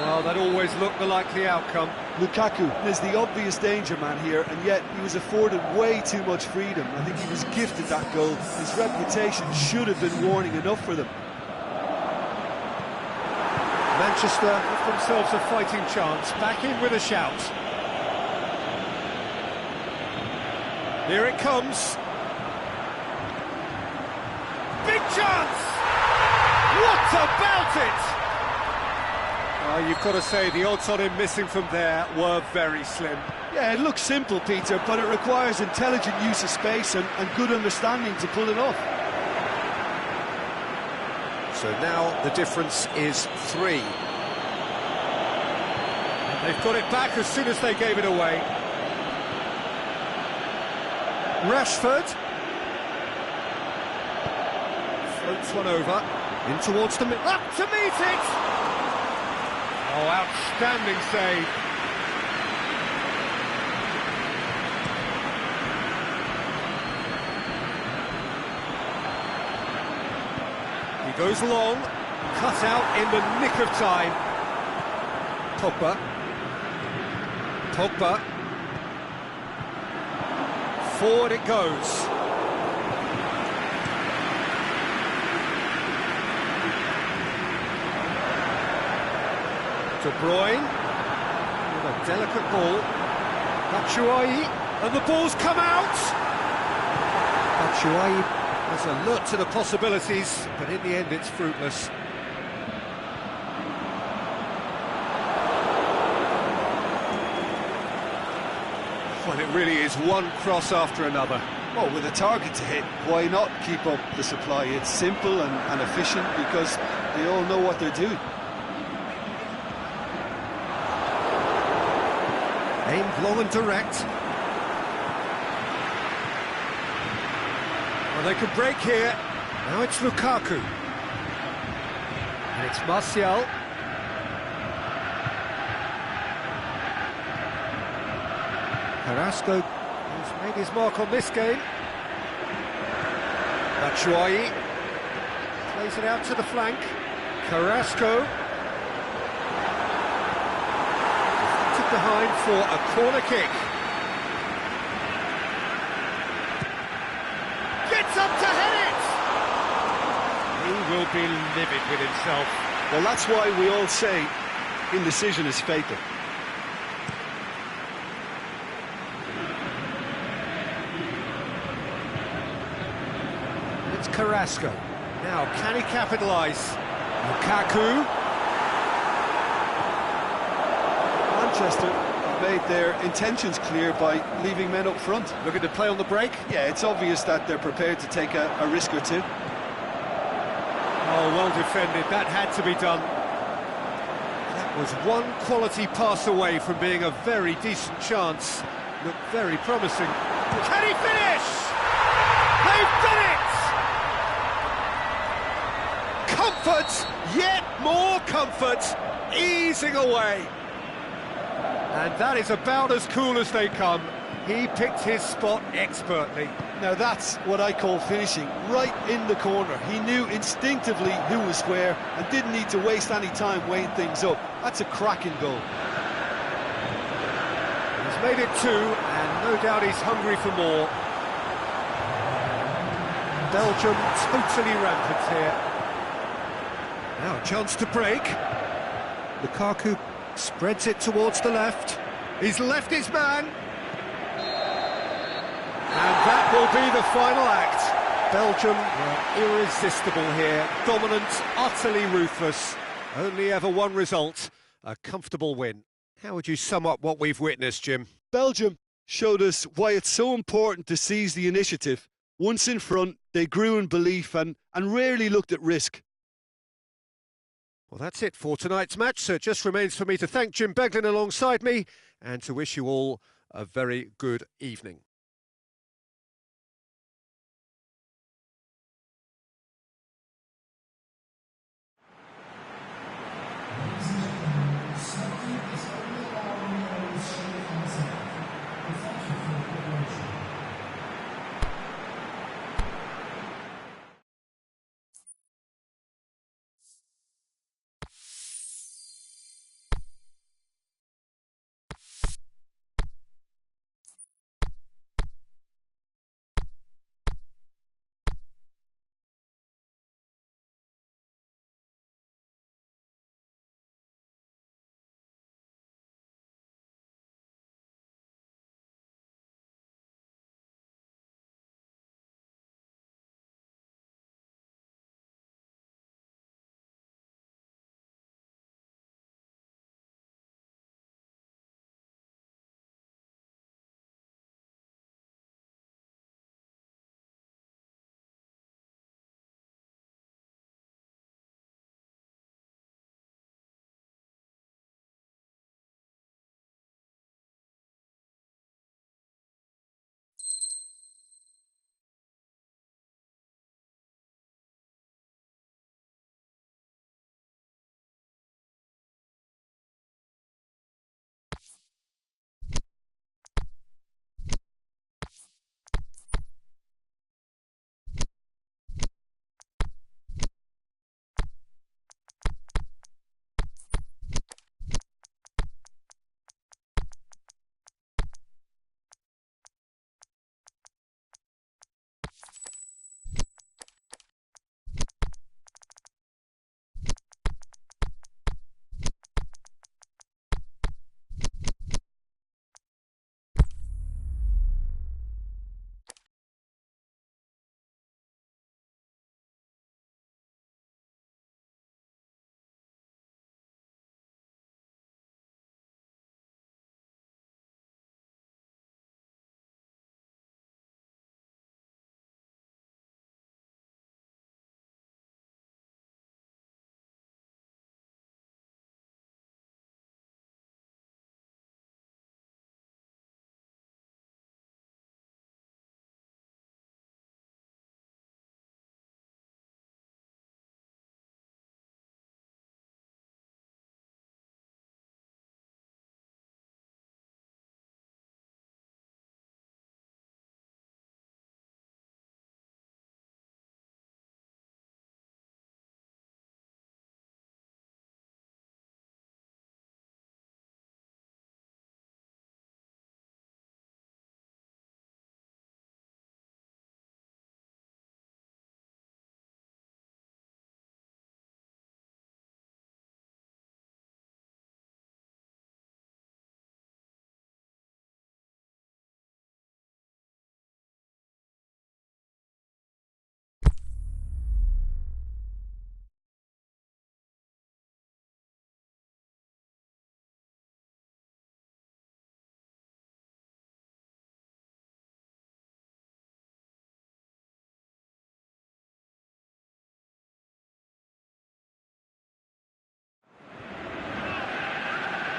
Well, that always looked the likely outcome.
Lukaku is the obvious danger man here, and yet he was afforded way too much freedom. I think he was gifted that goal. His reputation should have been warning enough for them.
Manchester have themselves a fighting chance, back in with a shout. Here it comes. Big chance! What about it? You've got to say the odds on him missing from there were very slim.
Yeah, it looks simple, Peter, but it requires intelligent use of space and good understanding to pull it off.
So now the difference is 3. They've got it back as soon as they gave it away. Rashford. Floats one over. In towards the middle. Up to meet it! Oh, outstanding save. He goes long. Cut out in the nick of time. Pogba. Pogba. Forward it goes. De Bruyne with a delicate ball. Batshuayi, and the ball's come out. Batshuayi was alert to the possibilities, but in the end it's fruitless. Well, it really is one cross after another.
Well, with a target to hit, why not keep up the supply? It's simple and efficient because they all know what they're doing.
Aimed long and direct. Well, they could break here. Now it's Lukaku. And it's Martial. Carrasco, who's made his mark on this game. Batshuayi plays it out to the flank. Carrasco. Behind for a corner kick. Gets up to head it! He will be livid with himself.
Well, that's why we all say indecision is fatal.
It's Carrasco. Now, can he capitalise? Lukaku.
Manchester made their intentions clear by leaving men up front.
Looking to play on the break.
Yeah, it's obvious that they're prepared to take a risk or two.
Oh, well defended. That had to be done. That was one quality pass away from being a very decent chance. Looked very promising. Can he finish? They've done it! Comfort, yet more comfort, easing away. And that is about as cool as they come. He picked his spot expertly.
Now that's what I call finishing, right in the corner. He knew instinctively who was where and didn't need to waste any time weighing things up. That's a cracking goal.
He's made it 2, and no doubt he's hungry for more. Belgium totally rampant here. Now a chance to break. Lukaku spreads it towards the left. He's left his man. And that will be the final act. Belgium were irresistible here. Dominant, utterly ruthless. Only ever one result, a comfortable win. How would you sum up what we've witnessed, Jim?
Belgium showed us why it's so important to seize the initiative. Once in front, they grew in belief and rarely looked at risk.
Well, that's it for tonight's match, so it just remains for me to thank Jim Beglin alongside me and to wish you all a very good evening.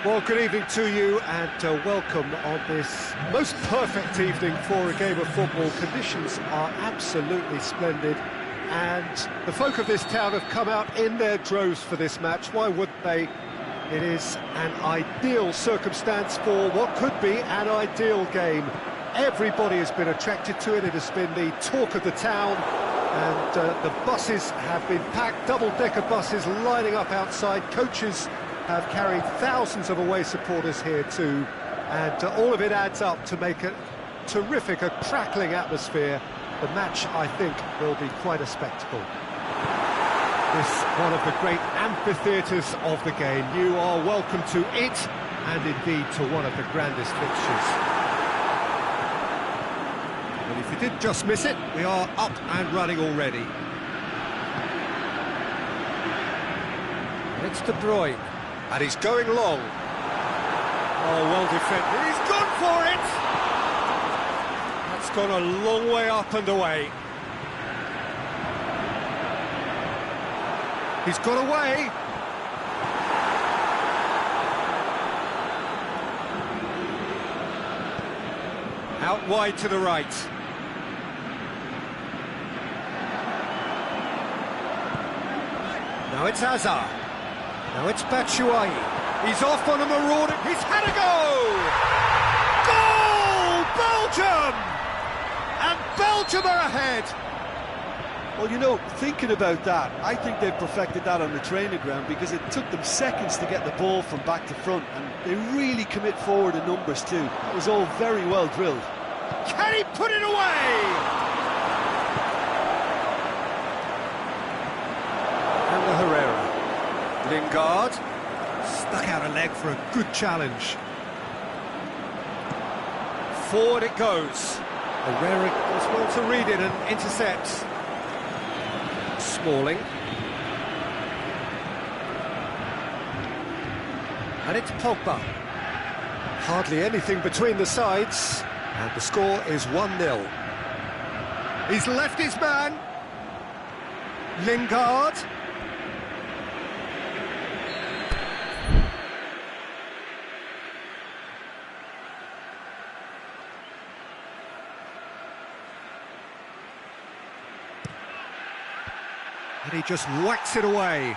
Well, good evening to you and welcome on this most perfect evening for a game of football. Conditions are absolutely splendid and the folk of this town have come out in their droves for this match. Why wouldn't they? It is an ideal circumstance for what could be an ideal game. Everybody has been attracted to it. It has been the talk of the town, and the buses have been packed, double-decker buses lining up outside. Coaches have carried thousands of away supporters here too, and all of it adds up to make a terrific, a crackling atmosphere. The match, I think, will be quite a spectacle. This one of the great amphitheatres of the game. You are welcome to it, and indeed to one of the grandest fixtures. And if you did just miss it, we are up and running already. It's De Bruyne. And he's going long. Oh, well defended. He's gone for it! That's gone a long way up and away. He's got away. Out wide to the right. Now it's Hazard. Now it's Batshuayi. He's off on a marauder. He's had a go! Goal! Belgium! And Belgium are ahead.
Well, you know, thinking about that, I think they've perfected that on the training ground because it took them seconds to get the ball from back to front, and they really commit forward in numbers too. It was all very well drilled.
Can he put it away? And the Herrera. Lingard stuck out a leg for a good challenge. Forward it goes. Herrera does well to read it and intercepts. Smalling. And it's Pogba. Hardly anything between the sides, and the score is 1-0. He's left his man. Lingard. And he just whacks it away.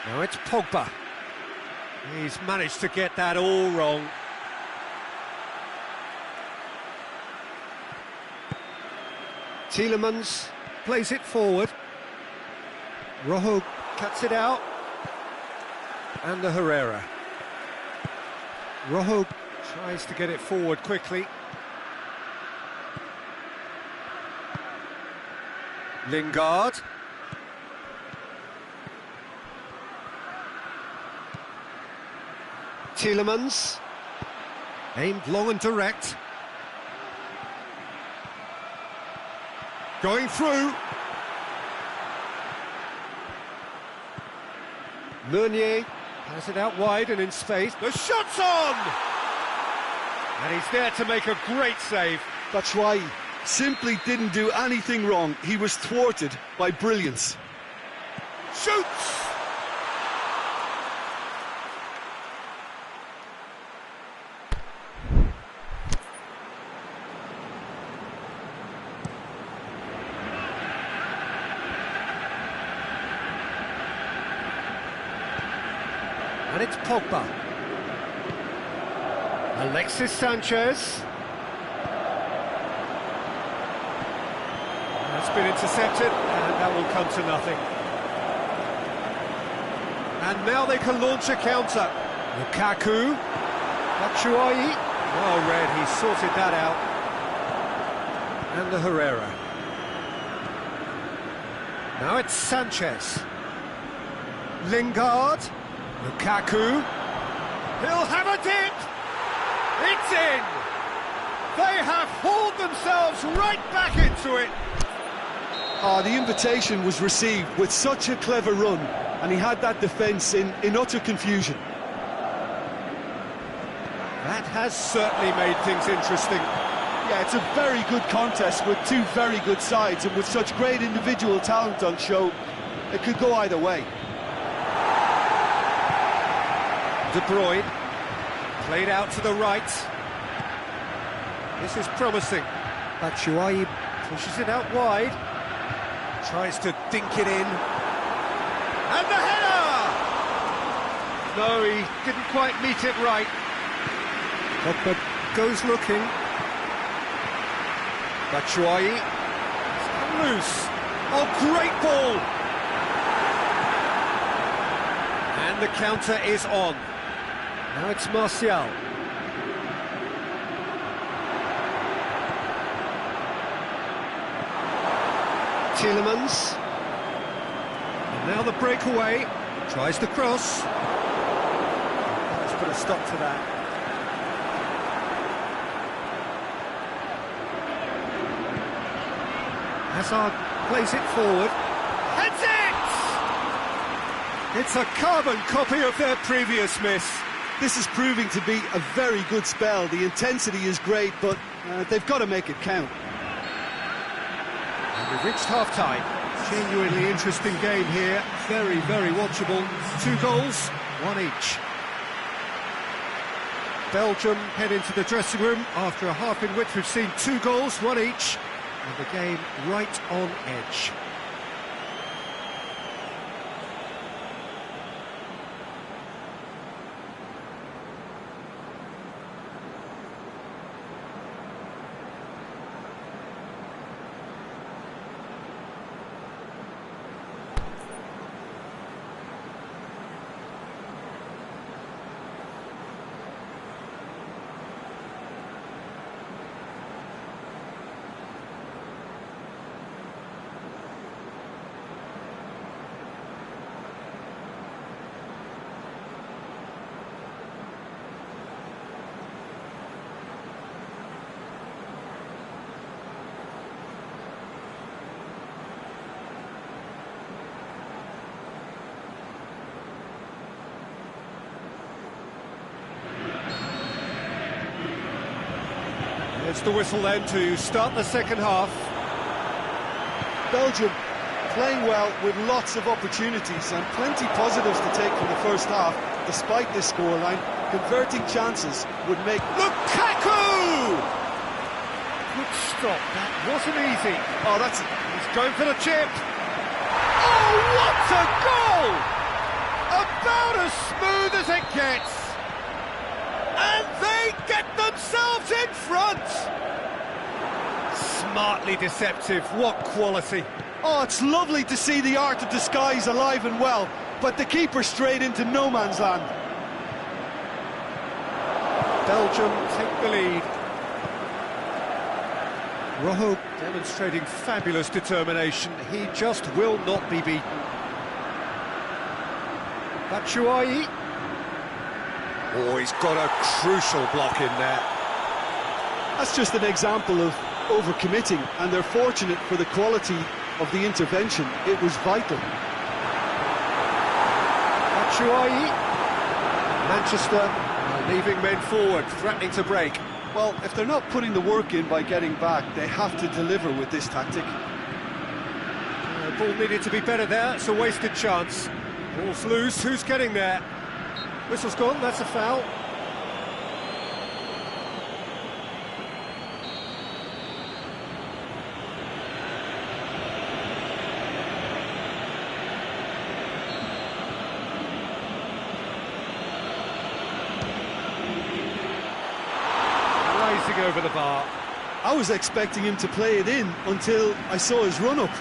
Now it's Pogba. He's managed to get that all wrong. Tielemans plays it forward. Rojo cuts it out. And the Herrera. Rojo tries to get it forward quickly. Lingard. Tielemans. Aimed long and direct. Going through. Meunier has it out wide and in space. The shot's on! And he's there to make a great save.
Batshuayi simply didn't do anything wrong. He was thwarted by brilliance.
Shoots! And it's Pogba. Alexis Sanchez. That's been intercepted, and that will come to nothing. And now they can launch a counter. Lukaku. Batshuayi. Well read, he sorted that out. And the Herrera. Now it's Sanchez. Lingard. Lukaku. He'll have a dip. It's in. They have hauled themselves right back into it.
The invitation was received with such a clever run, and he had that defence in utter confusion.
That has certainly made things interesting.
Yeah, it's a very good contest with two very good sides, and with such great individual talent on show, it could go either way.
De Bruyne, played out to the right. This is promising. Batshuayi pushes it out wide. Tries to dink it in. And the header! No, he didn't quite meet it right. Pogba goes looking. Batshuayi. It's come loose. Oh, great ball! And the counter is on. Now it's Martial. Tielemans. And now the breakaway. Tries the cross. Let's put a stop to that. Hazard plays it forward. Heads it! It's a carbon copy of their previous miss.
This is proving to be a very good spell. The intensity is great, but they've got to make it count.
And we've reached half-time. Genuinely interesting game here. Very, very watchable. 2 goals, 1 each. Belgium head into the dressing room after a half in which we've seen 2 goals, 1 each. And the game right on edge. It's the whistle then to start the second half.
Belgium playing well with lots of opportunities and plenty positives to take from the first half. Despite this scoreline, converting chances would make...
Lukaku! Good stop, that wasn't easy.
Oh, that's...
He's going for the chip. Oh, what a goal! About as smooth as it gets. And they get themselves in front! Smartly deceptive, what quality.
Oh, it's lovely to see the art of disguise alive and well, but the keeper straight into no man's land.
Belgium take the lead. Rojo demonstrating fabulous determination. He just will not be beaten. Batshuayi. Oh, he's got a crucial block in there.
That's just an example of overcommitting, and they're fortunate for the quality of the intervention. It was vital.
Batshuayi. Manchester leaving men forward, threatening to break.
Well, if they're not putting the work in by getting back, they have to deliver with this tactic.
Ball needed to be better there, it's a wasted chance. Ball's loose, who's getting there? Whistle's gone, that's a foul. Rising over the bar.
I was expecting him to play it in until I saw his run-up.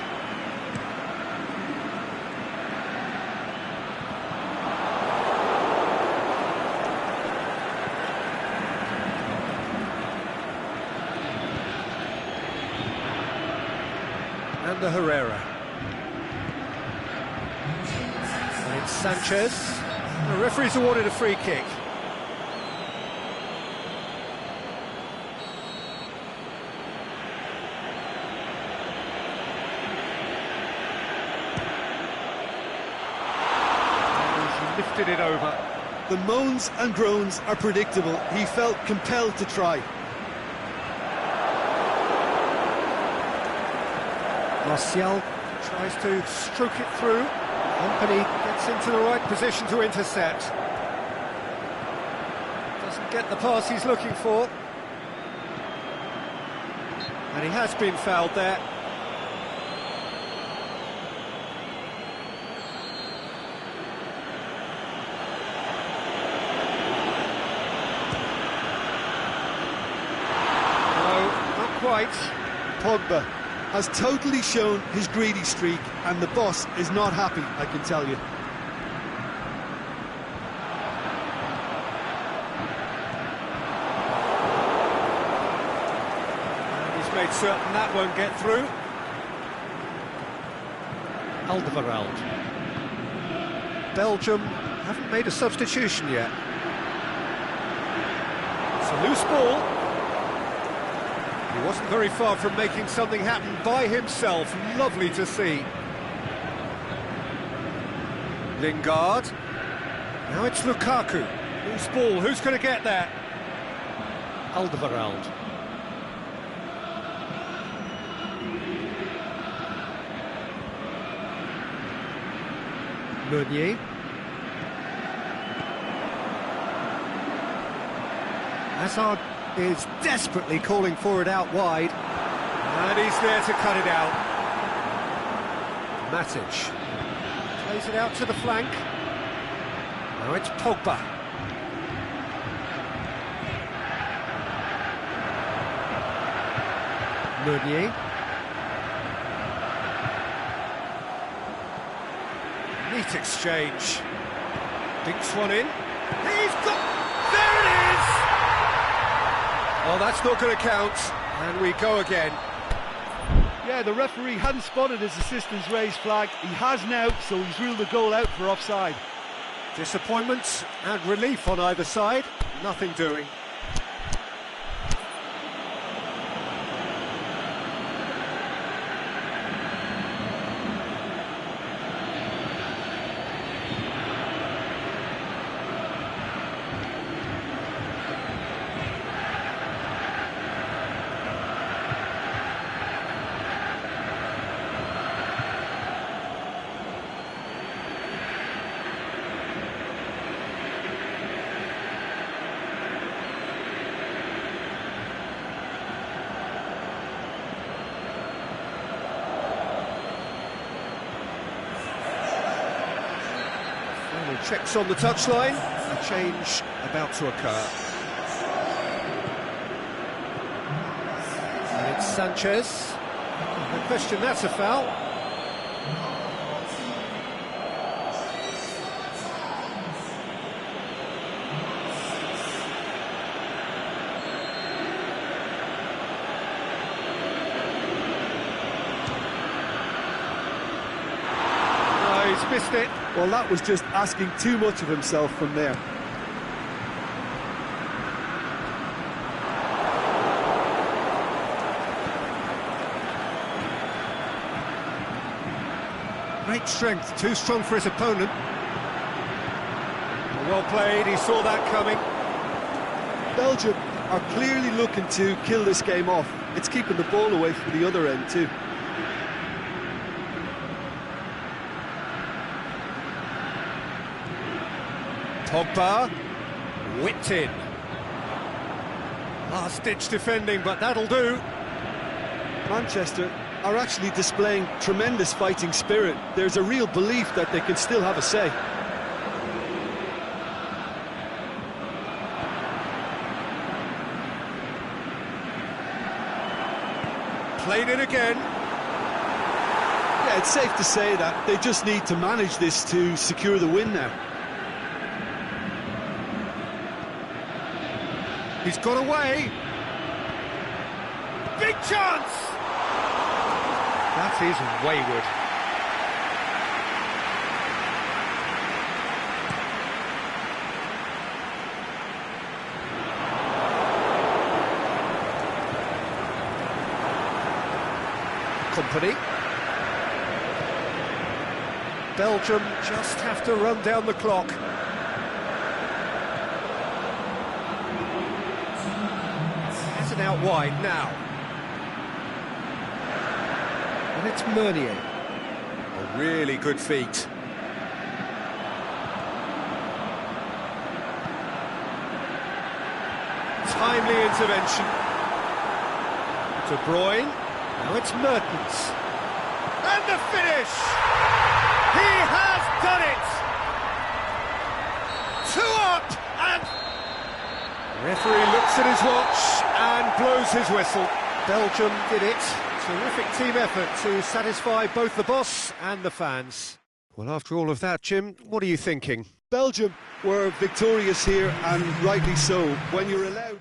And the Herrera. And it's Sanchez. The referee's awarded a free kick. And he's lifted it over.
The moans and groans are predictable. He felt compelled to try.
Martial tries to stroke it through. Kompany gets into the right position to intercept. Doesn't get the pass he's looking for. And he has been fouled there. Quite.
Pogba has totally shown his greedy streak, and the boss is not happy, I can tell you.
And he's made certain that won't get through. Alderweireld. Belgium haven't made a substitution yet. It's a loose ball. He wasn't very far from making something happen by himself. Lovely to see. Lingard. Now it's Lukaku. Loose ball. Who's going to get that? Alderweireld. Meunier. Hazard is desperately calling for it out wide. And he's there to cut it out. Matic plays it out to the flank. Now it's Pogba. Meunier. Neat exchange. Dinks one in. He's got... There it is! Oh, that's not going to count, and we go again.
Yeah, the referee hadn't spotted his assistant's raised flag. He has now, so he's ruled the goal out for offside.
Disappointment and relief on either side. Nothing doing. Checks on the touchline, a change about to occur. And it's Sanchez. No question, that's a foul. No, he's missed it.
Well, that was just asking too much of himself from there.
Great strength, too strong for his opponent. Well played, he saw that coming.
Belgium are clearly looking to kill this game off. It's keeping the ball away from the other end too.
Pogba, whipped in. Last-ditch defending, but that'll do.
Manchester are actually displaying tremendous fighting spirit. There's a real belief that they can still have a say.
Played it again.
Yeah, it's safe to say that they just need to manage this to secure the win now.
He's got away. Big chance! That is wayward. Company. Belgium just have to run down the clock. Out wide now. And it's Meunier. A really good feat. timely intervention. De Bruyne, now it's Mertens. And the finish! He has done it! 2 up, and... The referee looks at his watch and blows his whistle. Belgium did it. Terrific team effort to satisfy both the boss and the fans. Well, after all of that, Jim, what are you thinking?
Belgium were victorious here, and rightly so. When you're allowed...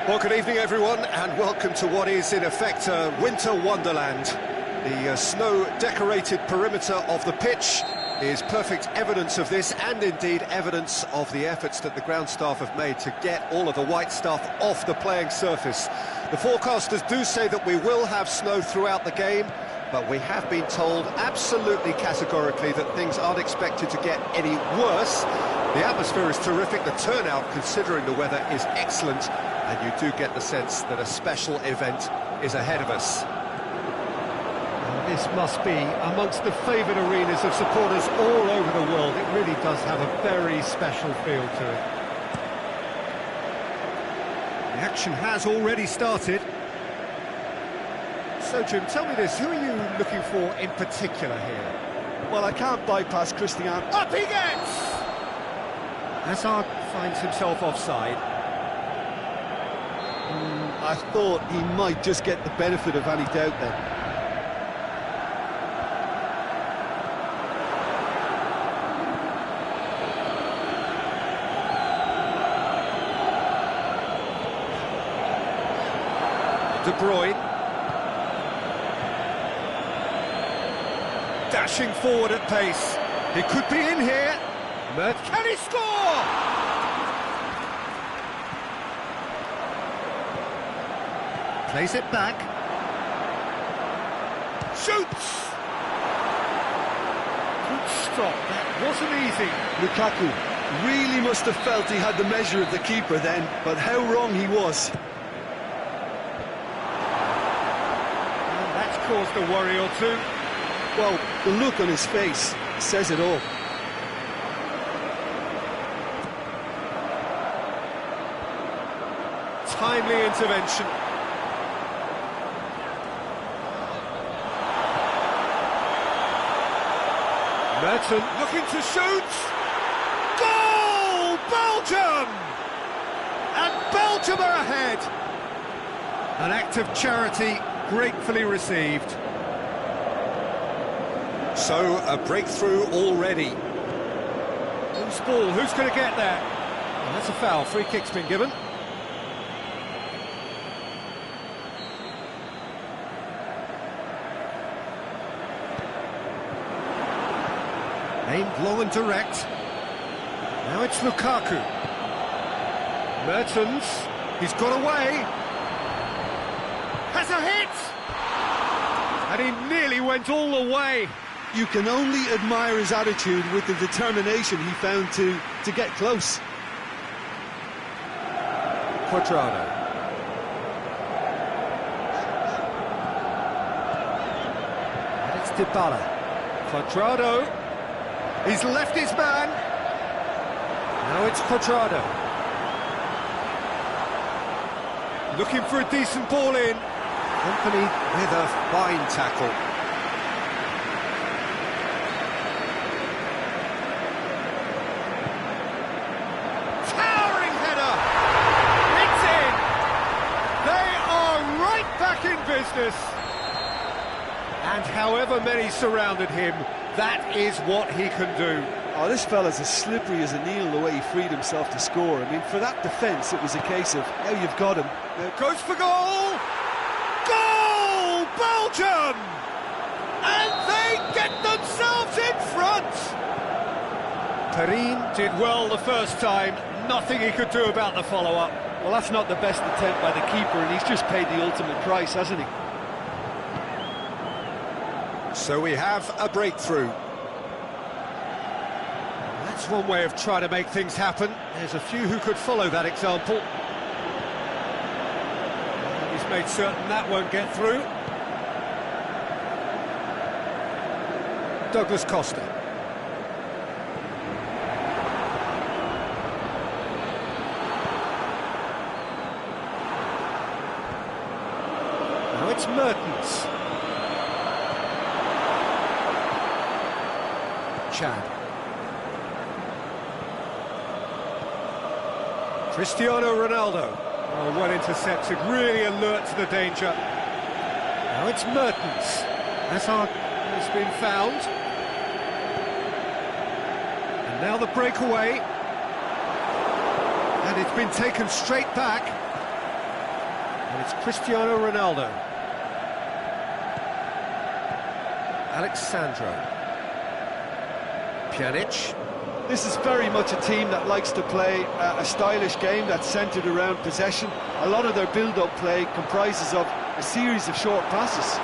Well, good evening, everyone, and welcome to what is, in effect, a winter wonderland. The snow-decorated perimeter of the pitch is perfect evidence of this, and indeed evidence of the efforts that the ground staff have made to get all of the white stuff off the playing surface. The forecasters do say that we will have snow throughout the game, but we have been told absolutely categorically that things aren't expected to get any worse. The atmosphere is terrific, the turnout, considering the weather, is excellent, and you do get the sense that a special event is ahead of us.
This must be amongst the favoured arenas of supporters all over the world. It really does have a very special feel to it.
The action has already started. So, Jim, tell me this, who are you looking for in particular here?
Well, I can't bypass Cristiano.
Up he gets! Hazard finds himself offside.
I thought he might just get the benefit of any doubt then.
De Bruyne. Dashing forward at pace. He could be in here. Can he score? Plays it back. Shoots! Good stop, that wasn't easy.
Lukaku Really must have felt he had the measure of the keeper then, but how wrong he was.
And that's caused a worry or two.
Well, the look on his face says it all.
Timely intervention. Merton looking to shoot. Goal! Belgium! And Belgium are ahead. An act of charity gratefully received. So, a breakthrough already. Loose ball, who's going to get there? And that's a foul, free kick's been given. Aimed long and direct. Now it's Lukaku. Mertens, he's got away. Has a hit! And he nearly went all the way.
You can only admire his attitude with the determination he found to get close.
Cuadrado. And it's Dybala. Cuadrado. He's left his man. Now it's Cuadrado. Looking for a decent ball in. Company with a fine tackle. Towering header! It's in! They are right back in business. And however many surrounded him, that is what he can do.
Oh, this fella's as slippery as a needle the way he freed himself to score. I mean, for that defence, it was a case of, now you've got him.
There goes for goal! Goal! Belgium! And they get themselves in front! Perin did well the first time, nothing he could do about the follow-up.
Well, that's not the best attempt by the keeper, and he's just paid the ultimate price, hasn't he?
So we have a breakthrough. That's one way of trying to make things happen. There's a few who could follow that example. And he's made certain that won't get through. Douglas Costa. Now it's Mertens. Chad. Cristiano Ronaldo. Oh, well intercepted, really alert to the danger. Now it's Mertens. Hazard has been found. And now the breakaway. And it's been taken straight back. And it's Cristiano Ronaldo. Alexandro. Pjanic.
This is very much a team that likes to play a stylish game that's centred around possession. A lot of their build-up play comprises of a series of short passes.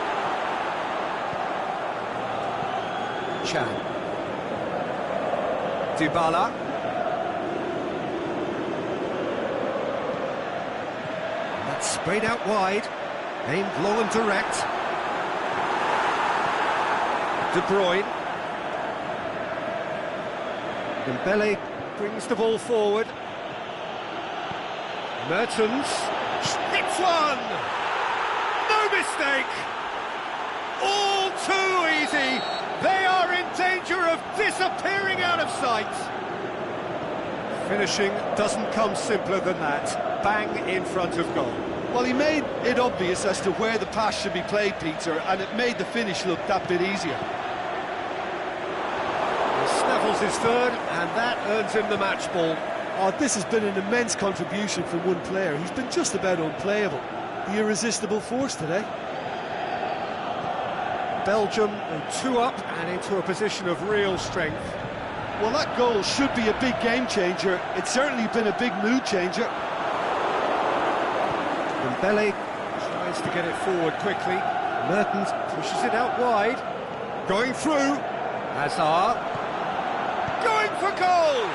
Chan. Dybala. That's sprayed out wide. Aimed long and direct. De Bruyne. Dembele brings the ball forward. Mertens hits one! No mistake! All too easy! They are in danger of disappearing out of sight! Finishing doesn't come simpler than that. Bang in front of goal.
Well, he made it obvious as to where the pass should be played, Peter, and it made the finish look that bit easier.
Snaffles his third, and that earns him the match ball.
Oh, this has been an immense contribution from one player. He's been just about unplayable. The irresistible force today.
Belgium are 2 up and into a position of real strength.
Well, that goal should be a big game changer. It's certainly been a big mood changer.
Dembele tries to get it forward quickly. Mertens pushes it out wide. Going through. Hazard. Going for goal!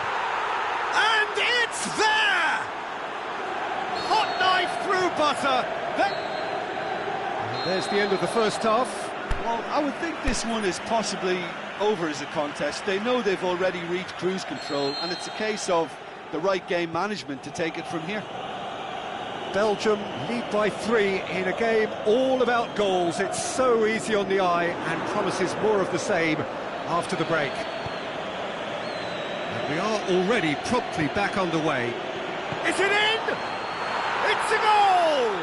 and butter. And there's the end of the first half.
Well, I would think this one is possibly over as a contest. They know they've already reached cruise control, and it's a case of the right game management to take it from here.
Belgium lead by 3 in a game all about goals. It's so easy on the eye and promises more of the same after the break. And we are already promptly back underway. Is it in? It's a goal!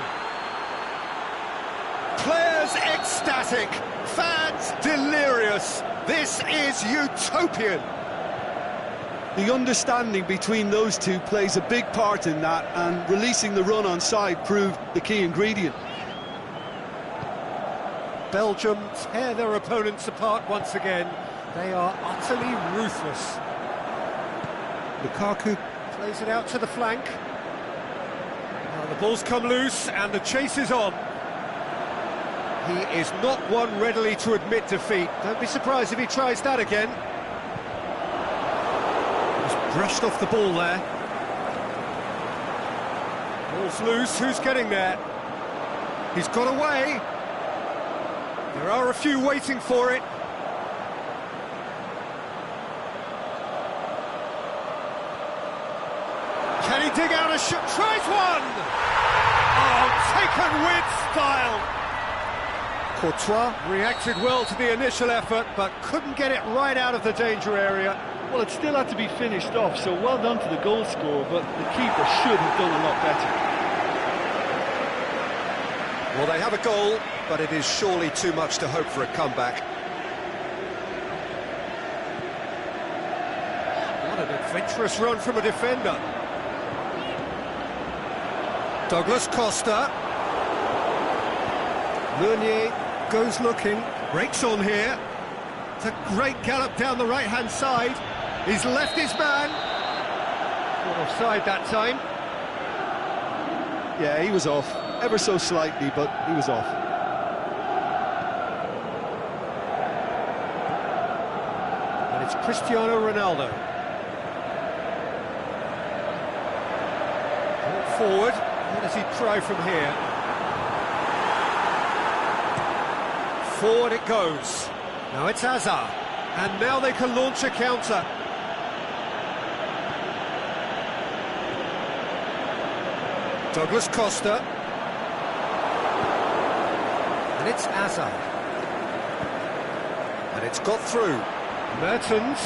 Players ecstatic, fans delirious. This is utopian.
The understanding between those two plays a big part in that, and releasing the run on side proved the key ingredient.
Belgium tear their opponents apart once again. They are utterly ruthless. Lukaku plays it out to the flank. Now the ball's come loose and the chase is on. He is not one readily to admit defeat. Don't be surprised if he tries that again. Just brushed off the ball there. Ball's loose, who's getting there? He's got away. There are a few waiting for it. Can he dig out a shot? Tries one! Oh, taken with style! Courtois reacted well to the initial effort, but couldn't get it right out of the danger area.
Well, it still had to be finished off, so well done to the goal scorer, but the keeper should have done a lot better.
Well, they have a goal, but it is surely too much to hope for a comeback. What an adventurous run from a defender. Douglas Costa. Meunier goes looking, breaks on here. It's a great gallop down the right-hand side. He's left his man. Not offside that time.
Yeah, he was off, ever so slightly, but he was off.
And it's Cristiano Ronaldo. Ball forward, what does he try from here? Forward it goes. Now it's Hazard, and now they can launch a counter. Douglas Costa. And it's Hazard. And it's got through. Mertens.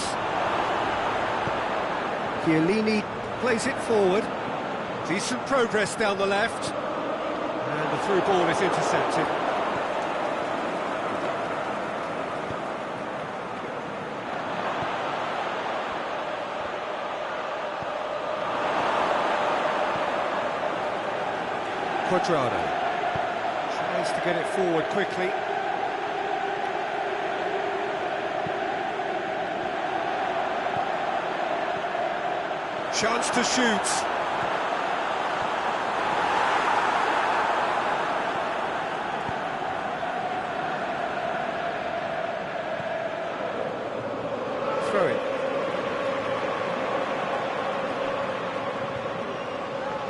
Chiellini plays it forward. Decent progress down the left. And the through ball is intercepted. Cuadrado tries to get it forward quickly. Chance to shoot. Throw it.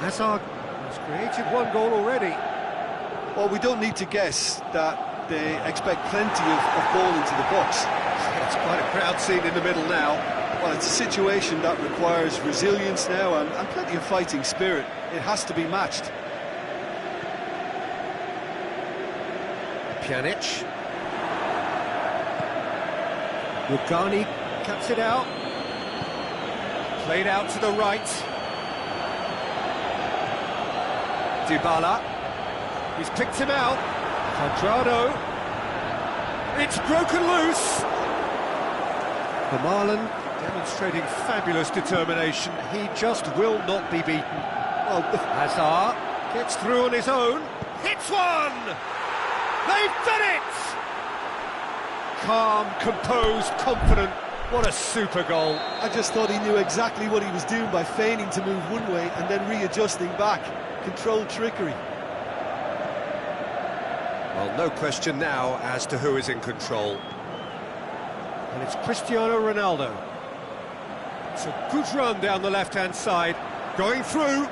Hazard has created one goal already.
Well, we don't need to guess that they expect plenty of ball into the box.
It's quite a crowd scene in the middle now.
Well, it's a situation that requires resilience now and plenty of fighting spirit. It has to be matched.
Pjanic. Rugani cuts it out. Played out to the right. Dybala. He's picked him out. Cuadrado. It's broken loose. Vermaelen demonstrating fabulous determination. He just will not be beaten. Well, Hazard gets through on his own. Hits one! They've done it! Calm, composed, confident. What a super goal.
I just thought he knew exactly what he was doing by feigning to move one way and then readjusting back. Controlled trickery.
Well, no question now as to who is in control. And it's Cristiano Ronaldo. It's a good run down the left-hand side. Going through.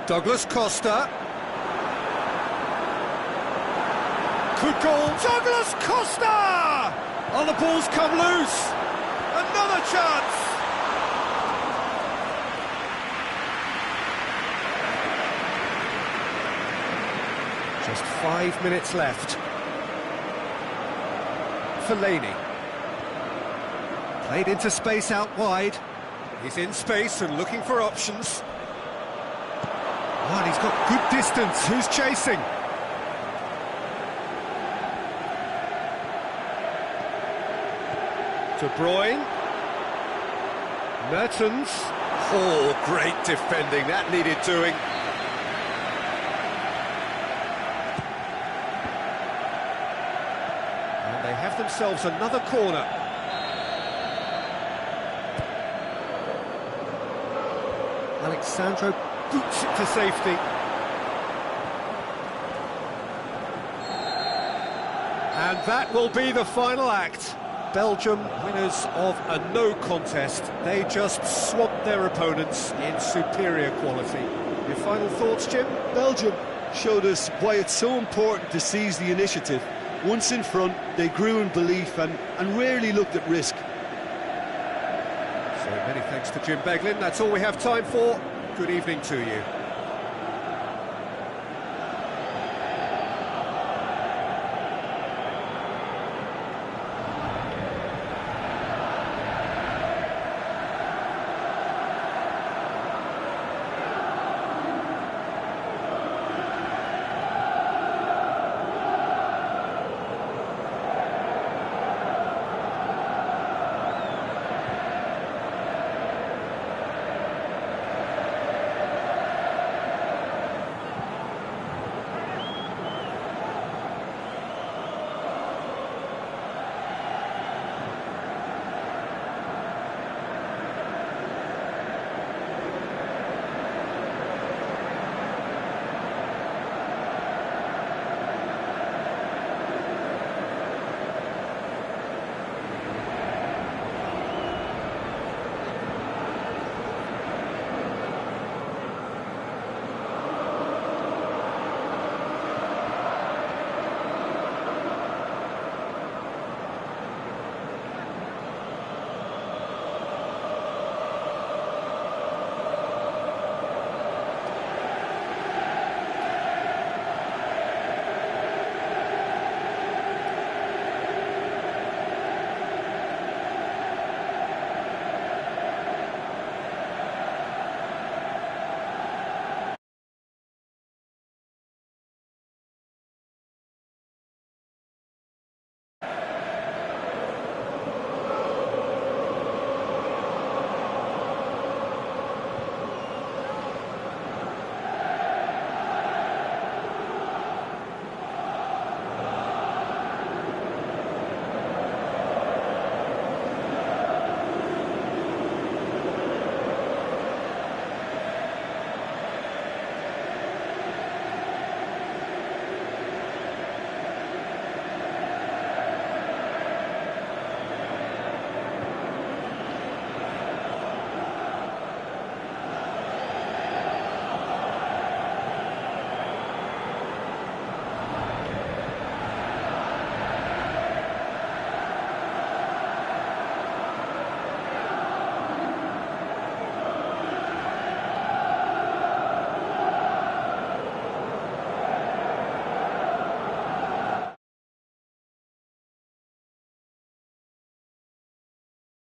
Douglas Costa. Good goal. Douglas Costa!
Oh, the ball's come loose. Another chance.
Just 5 minutes left. Fellaini. Played into space out wide. He's in space and looking for options. Oh, and he's got good distance. Who's chasing? De Bruyne. Mertens. Oh, great defending. That needed doing. And they have themselves another corner. Alexandro boots it to safety. And that will be the final act. Belgium, winners of a no contest. They just swamped their opponents in superior quality. Your final thoughts, Jim?
Belgium showed us why it's so important to seize the initiative. Once in front, they grew in belief and rarely looked at risk.
So many thanks to Jim Beglin. That's all we have time for. Good evening to you.